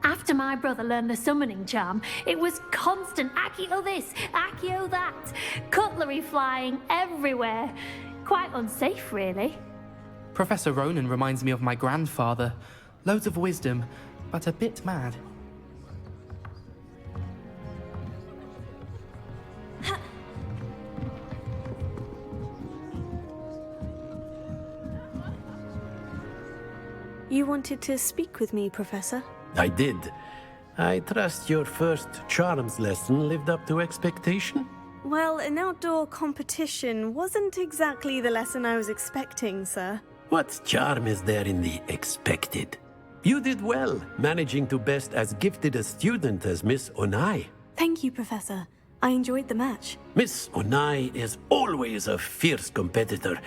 S3: After my brother learned the summoning charm, it was constant Accio this, Accio that. Cutlery flying everywhere. Quite unsafe, really.
S22: Professor Ronan reminds me of my grandfather. Loads of wisdom, but a bit mad.
S1: You wanted to speak with me, Professor?
S20: I did. I trust your first charms lesson lived up to expectation?
S1: Well, an outdoor competition wasn't exactly the lesson I was expecting, sir.
S20: What charm is there in the expected? You did well, managing to best as gifted a student as Miss Onai.
S1: Thank you, Professor. I enjoyed the match.
S20: Miss Onai is always a fierce competitor,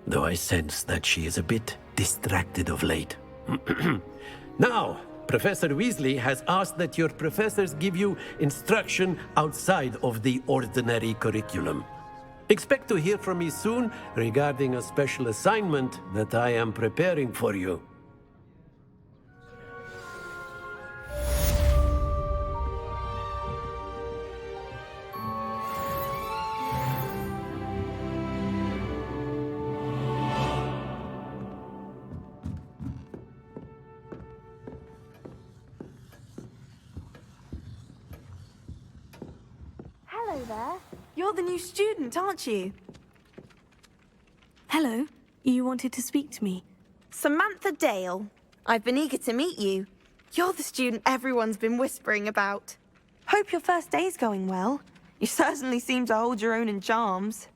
S20: though I sense that she is a bit distracted of late. Now, Professor Weasley has asked that your professors give you instruction outside of the ordinary curriculum. Expect to hear from me soon regarding a special assignment that I am preparing for you.
S11: Hello there. You're the new student, aren't you?
S1: Hello. You wanted to speak to me?
S11: Samantha Dale. I've been eager to meet you. You're the student everyone's been whispering about. Hope your first day's going well. You certainly seem to hold your own in charms.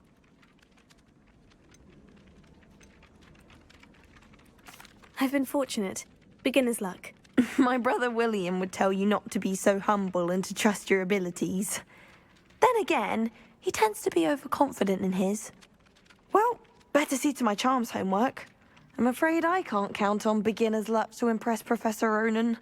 S1: I've been fortunate. Beginner's luck.
S11: My brother William would tell you not to be so humble and to trust your abilities. Then again, he tends to be overconfident in his. Well, better see to my charms homework. I'm afraid I can't count on beginner's luck to impress Professor Ronan.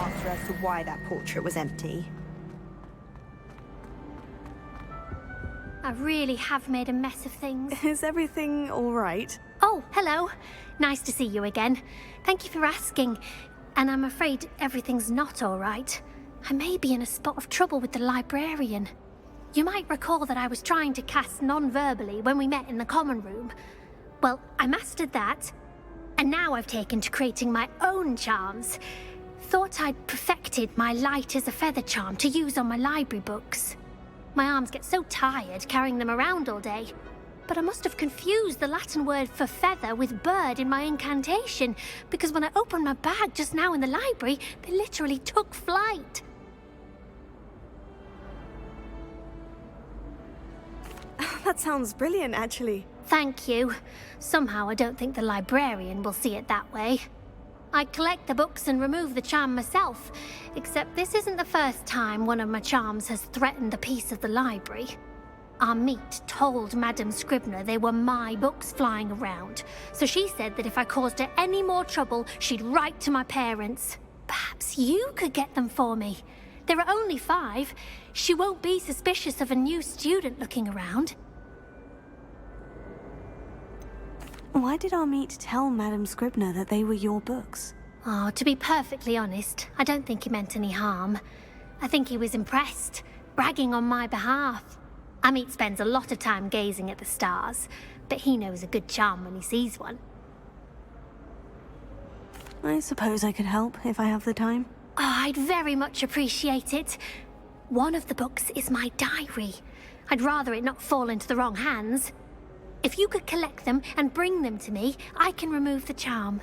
S2: answer as to why that portrait was empty.
S3: I really have made a mess of things.
S1: Is everything all right?
S3: Oh, hello. Nice to see you again. Thank you for asking. And I'm afraid everything's not all right. I may be in a spot of trouble with the librarian. You might recall that I was trying to cast non-verbally when we met in the common room. Well, I mastered that, and now I've taken to creating my own charms. Thought I'd perfected my light as a feather charm to use on my library books. My arms get so tired carrying them around all day. But I must have confused the Latin word for feather with bird in my incantation, because when I opened my bag just now in the library, they literally took flight.
S1: That sounds brilliant, actually.
S3: Thank you. Somehow I don't think the librarian will see it that way. I collect the books and remove the charm myself, except this isn't the first time one of my charms has threatened the peace of the library. Our meet told Madame Scribner they were my books flying around, so she said that if I caused her any more trouble, she'd write to my parents. Perhaps you could get them for me. There are only 5. She won't be suspicious of a new student looking around.
S1: Why did our meet tell Madame Scribner that they were your books?
S3: Oh, to be perfectly honest, I don't think he meant any harm. I think he was impressed, bragging on my behalf. Amit spends a lot of time gazing at the stars, but he knows a good charm when he sees one.
S1: I suppose I could help if I have the time.
S3: Oh, I'd very much appreciate it. One of the books is my diary. I'd rather it not fall into the wrong hands. If you could collect them and bring them to me, I can remove the charm.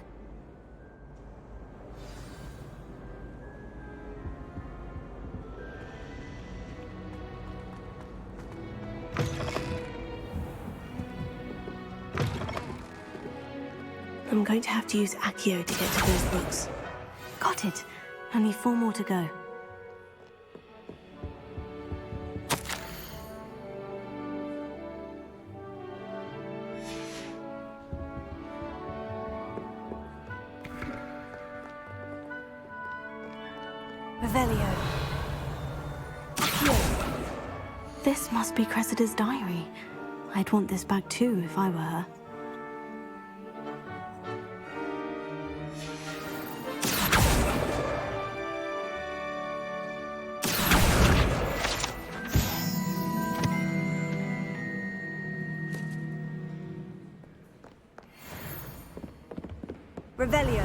S1: I'm going to have to use Accio to get to those books. Got it. Only 4 more to go. Revelio. Accio. This must be Cressida's diary. I'd want this back too if I were her.
S2: Revelio.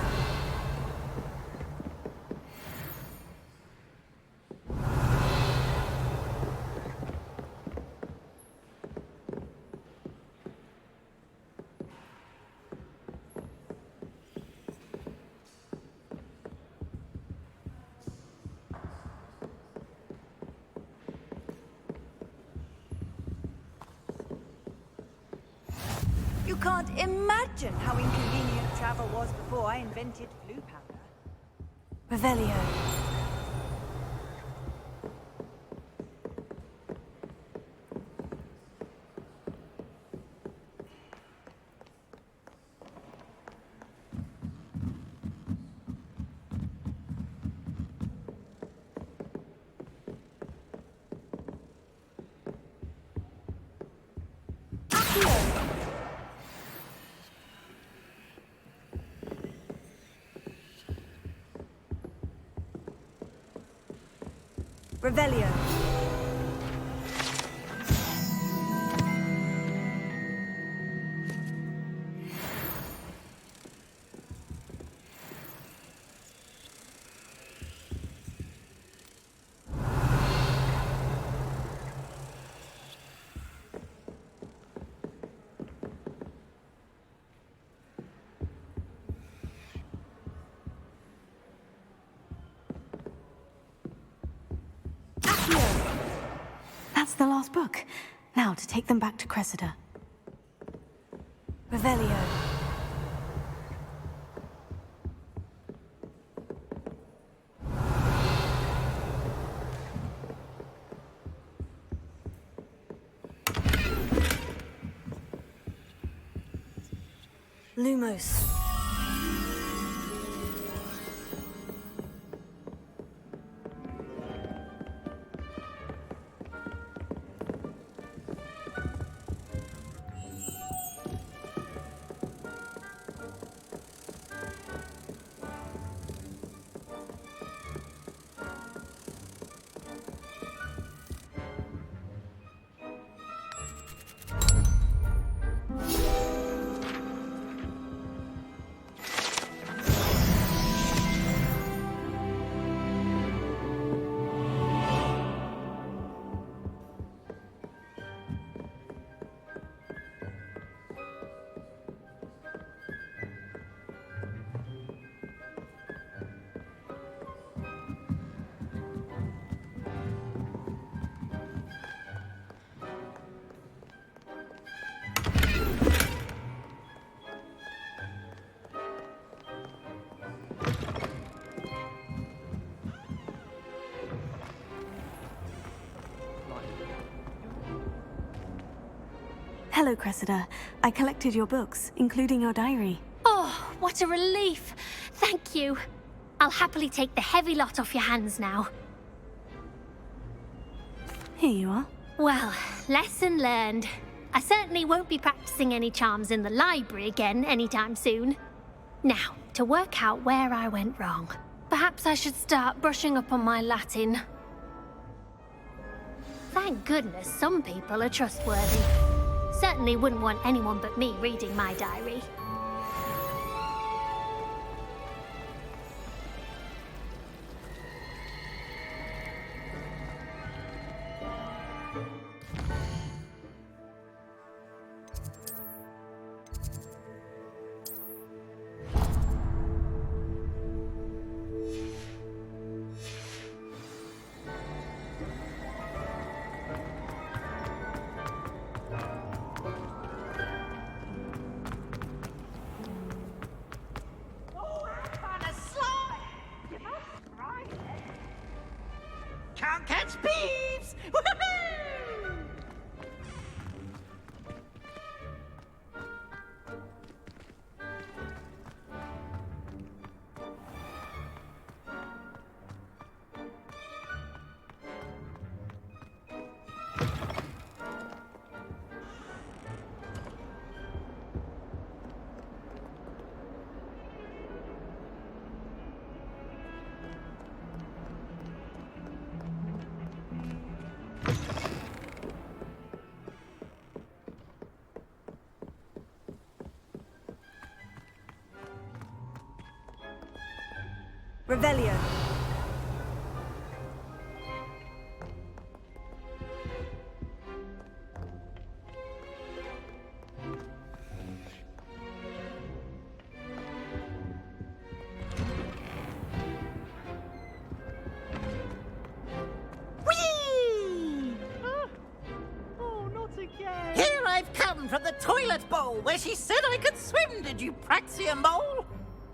S2: You can't imagine how inconvenient travel was before I invented blue powder.
S1: Revelio.
S2: Revelio.
S1: That's the last book. Now to take them back to Cressida. Revelio. Lumos. Hello, Cressida. I collected your books, including your diary.
S3: Oh, what a relief. Thank you. I'll happily take the heavy lot off your hands now.
S1: Here you are.
S3: Well, lesson learned. I certainly won't be practicing any charms in the library again anytime soon. Now, to work out where I went wrong. Perhaps I should start brushing up on my Latin. Thank goodness some people are trustworthy. Certainly wouldn't want anyone but me reading my diary.
S19: Can't catch thieves! Woohoo!
S2: Revelio.
S19: Whee!
S2: Oh, not again.
S19: Here I've come from the toilet bowl where she said I could swim, did you praxia mole?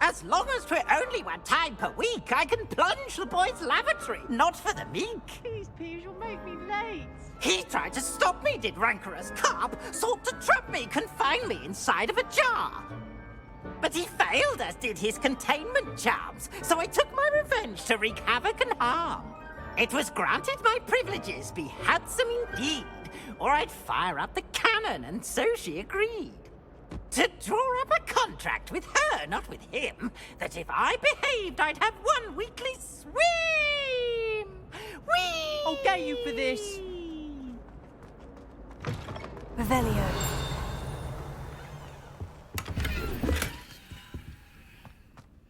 S19: As long as 'twere only one time per week, I can plunge the boy's lavatory, not for the meek.
S2: Please, Peeves, you'll make me late.
S19: He tried to stop me, did rancorous carp, sought to trap me, confine me inside of a jar. But he failed, as did his containment charms, so I took my revenge to wreak havoc and harm. It was granted my privileges be handsome indeed, or I'd fire up the cannon, and so she agreed. To draw up a contract with her, not with him, that if I behaved, I'd have one weekly swim! Whee!
S21: I'll get you for this!
S2: Revelio.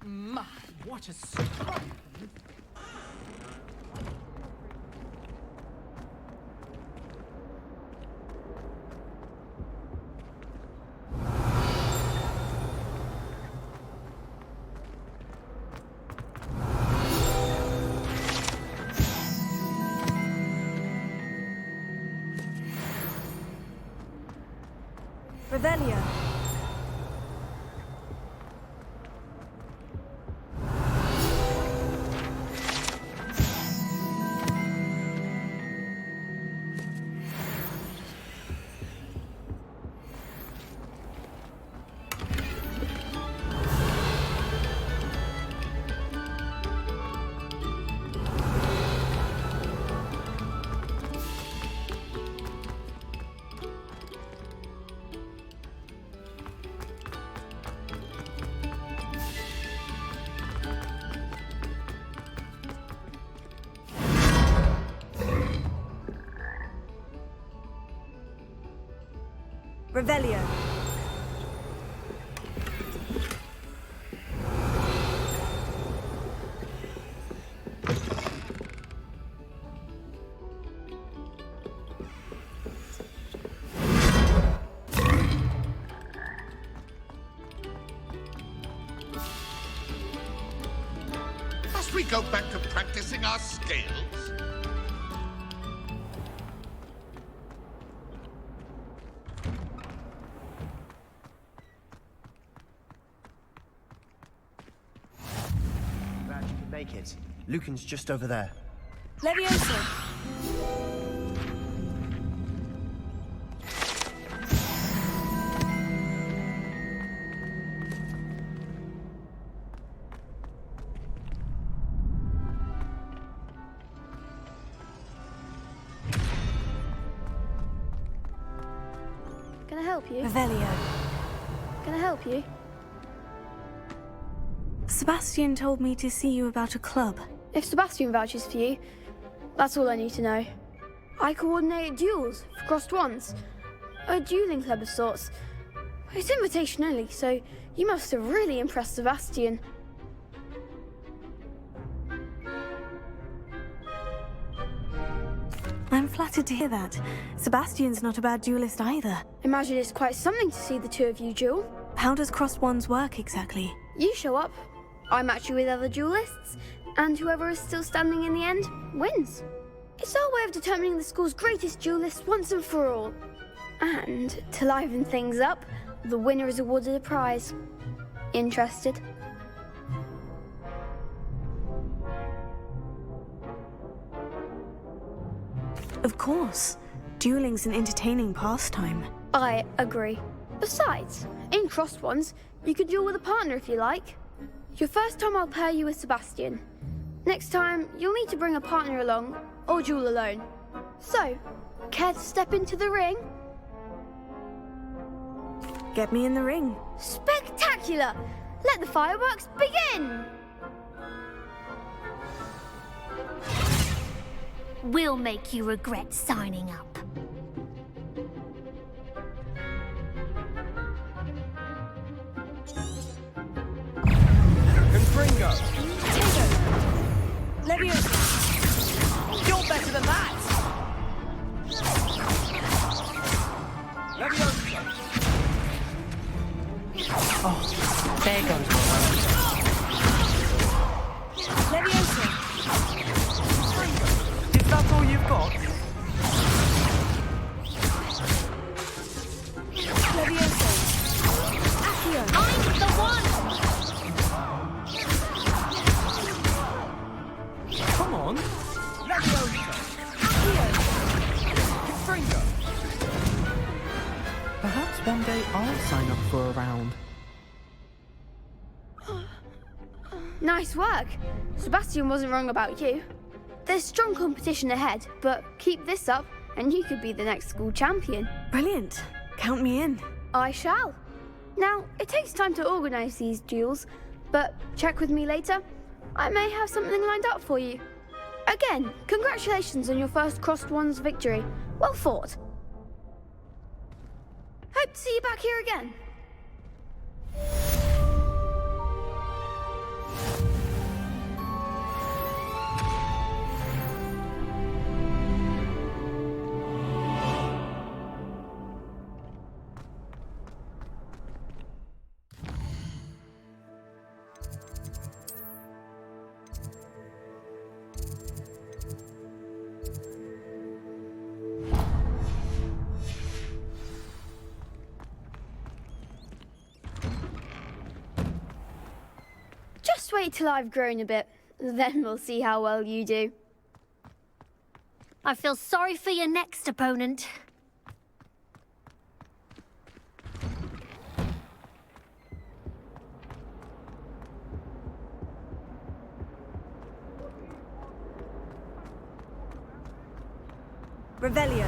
S13: My, what a strike!
S2: Revelio. Revelio.
S6: Must we go back to practicing our scales?
S16: Glad you could make it. Lucan's just over there.
S2: Levioso.
S17: help you?
S1: Revelio.
S17: Can I help you?
S1: Sebastian told me to see you about a club.
S17: If Sebastian vouches for you, that's all I need to know. I coordinate duels for crossed ones. A dueling club of sorts. It's invitation only, so you must have really impressed Sebastian.
S1: I'm flattered to hear that. Sebastian's not a bad duelist either.
S17: Imagine it's quite something to see the two of you duel.
S1: How does crossed wands work exactly?
S17: You show up, I match you with other duelists, and whoever is still standing in the end wins. It's our way of determining the school's greatest duelist once and for all. And to liven things up, the winner is awarded a prize. Interested?
S1: Of course. Dueling's an entertaining pastime.
S17: I agree. Besides, in crossed ones, you could duel with a partner if you like. Your first time I'll pair you with Sebastian. Next time, you'll need to bring a partner along, or duel alone. So, care to step into the ring?
S1: Get me in the ring.
S17: Spectacular! Let the fireworks begin!
S3: We'll make you regret signing up.
S13: Confringo!
S2: Leviosa! You're better than that!
S13: Leviosa!
S22: Oh, there goes my
S2: Leviosa!
S22: Is that all you've got?
S2: Leviosa! Accio!
S3: I'm the one!
S22: Come on.
S2: Leviosa! Accio! Confringo!
S22: Perhaps one day I'll sign up for a round.
S17: Nice work. Sebastian wasn't wrong about you. There's strong competition ahead, but keep this up and you could be the next school champion.
S1: Brilliant. Count me in.
S17: I shall. Now, it takes time to organise these duels, but check with me later. I may have something lined up for you. Again, congratulations on your first crossed ones victory. Well fought. Hope to see you back here again. Just wait till I've grown a bit, then we'll see how well you do.
S3: I feel sorry for your next opponent.
S2: Revelio.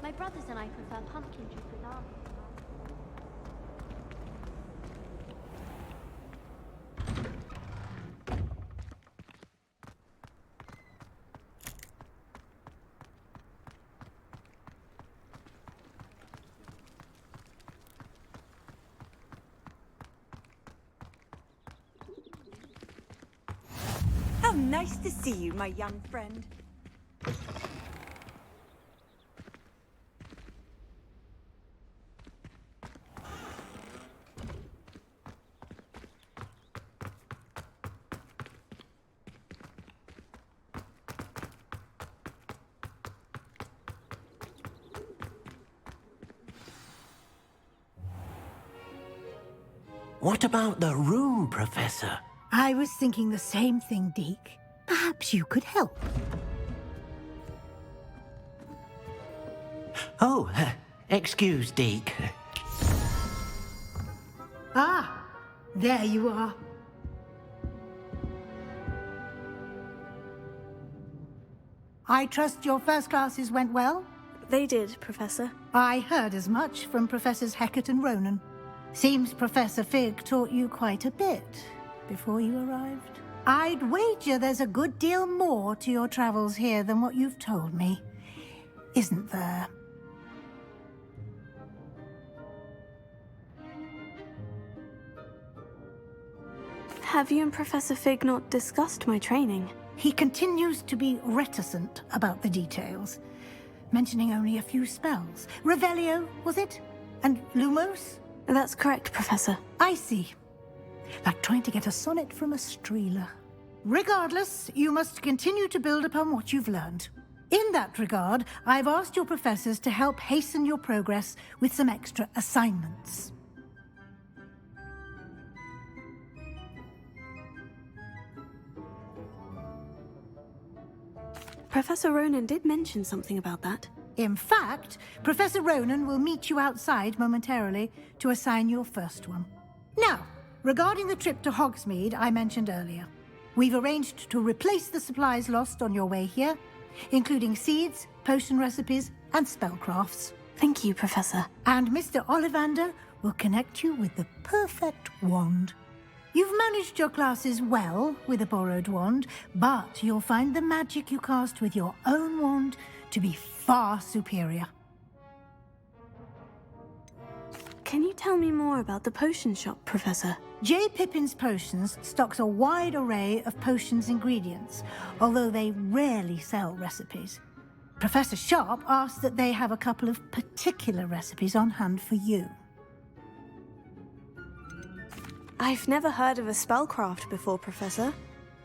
S3: My brothers and I prefer pumpkin juice with almonds.
S2: How Nice to see you, my young friend.
S20: What about the room, Professor?
S7: I was thinking the same thing, Deke. Perhaps you could help.
S20: Oh, excuse, Deke.
S7: Ah, there you are. I trust your first classes went well?
S1: They did, Professor.
S7: I heard as much from Professors Hecat and Ronan. Seems Professor Fig taught you quite a bit before you arrived. I'd wager there's a good deal more to your travels here than what you've told me, isn't there?
S1: Have you and Professor Fig not discussed my training?
S7: He continues to be reticent about the details, mentioning only a few spells. Revelio, was it? And Lumos?
S1: That's correct, Professor.
S7: I see. Like trying to get a sonnet from a streeler. Regardless, you must continue to build upon what you've learned. In that regard, I've asked your professors to help hasten your progress with some extra assignments.
S1: Professor Ronan did mention something about that.
S7: In fact, Professor Ronan will meet you outside momentarily to assign your first one. Now, regarding the trip to Hogsmeade I mentioned earlier, we've arranged to replace the supplies lost on your way here, including seeds, potion recipes, and spellcrafts.
S1: Thank you, Professor.
S7: And Mr. Ollivander will connect you with the perfect wand. You've managed your classes well with a borrowed wand, but you'll find the magic you cast with your own wand to be far superior.
S1: Can you tell me more about the potion shop, Professor?
S7: J. Pippin's Potions stocks a wide array of potions ingredients, although they rarely sell recipes. Professor Sharp asked that they have a couple of particular recipes on hand for you.
S1: I've never heard of a spellcraft before, Professor.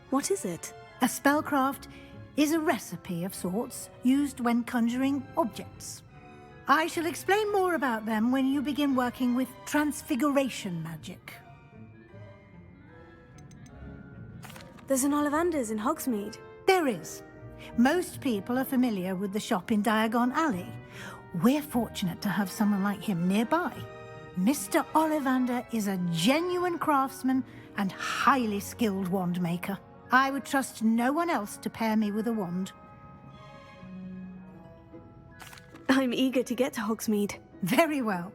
S1: What is it?
S7: A spellcraft is a recipe of sorts used when conjuring objects. I shall explain more about them when you begin working with transfiguration magic.
S1: There's an Ollivander's in Hogsmeade.
S7: There is. Most people are familiar with the shop in Diagon Alley. We're fortunate to have someone like him nearby. Mr. Ollivander is a genuine craftsman and highly skilled wand maker. I would trust no one else to pair me with a wand.
S1: I'm eager to get to Hogsmeade.
S7: Very well.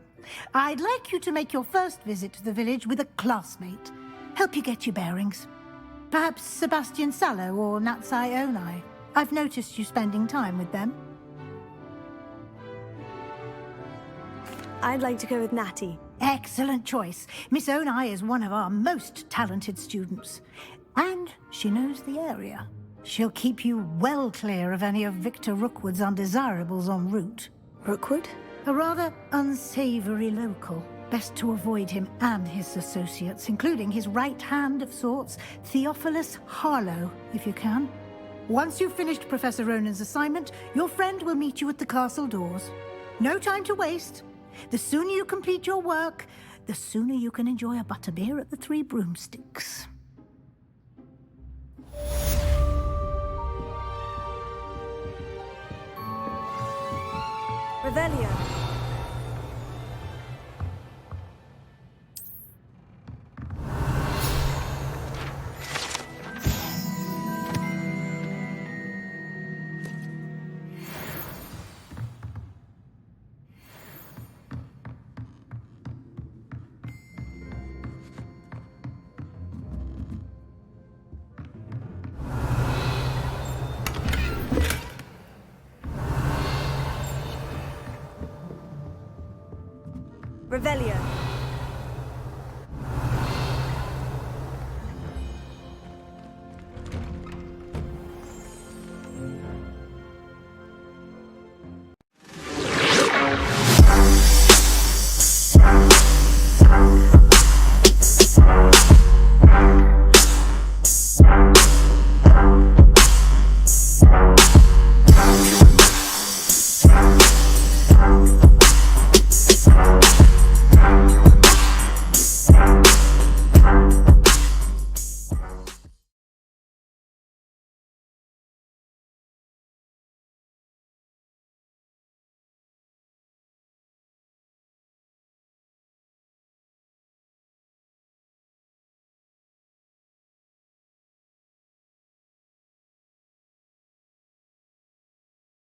S7: I'd like you to make your first visit to the village with a classmate. Help you get your bearings. Perhaps Sebastian Sallow or Natsai Onai. I've noticed you spending time with them.
S1: I'd like to go with Natty.
S7: Excellent choice. Miss Onai is one of our most talented students. And she knows the area. She'll keep you well clear of any of Victor Rookwood's undesirables en route.
S1: Rookwood?
S7: A rather unsavory local. Best to avoid him and his associates, including his right hand of sorts, Theophilus Harlow, if you can. Once you've finished Professor Ronan's assignment, your friend will meet you at the castle doors. No time to waste. The sooner you complete your work, the sooner you can enjoy a butterbeer at the Three Broomsticks.
S1: Revelio. Revelio.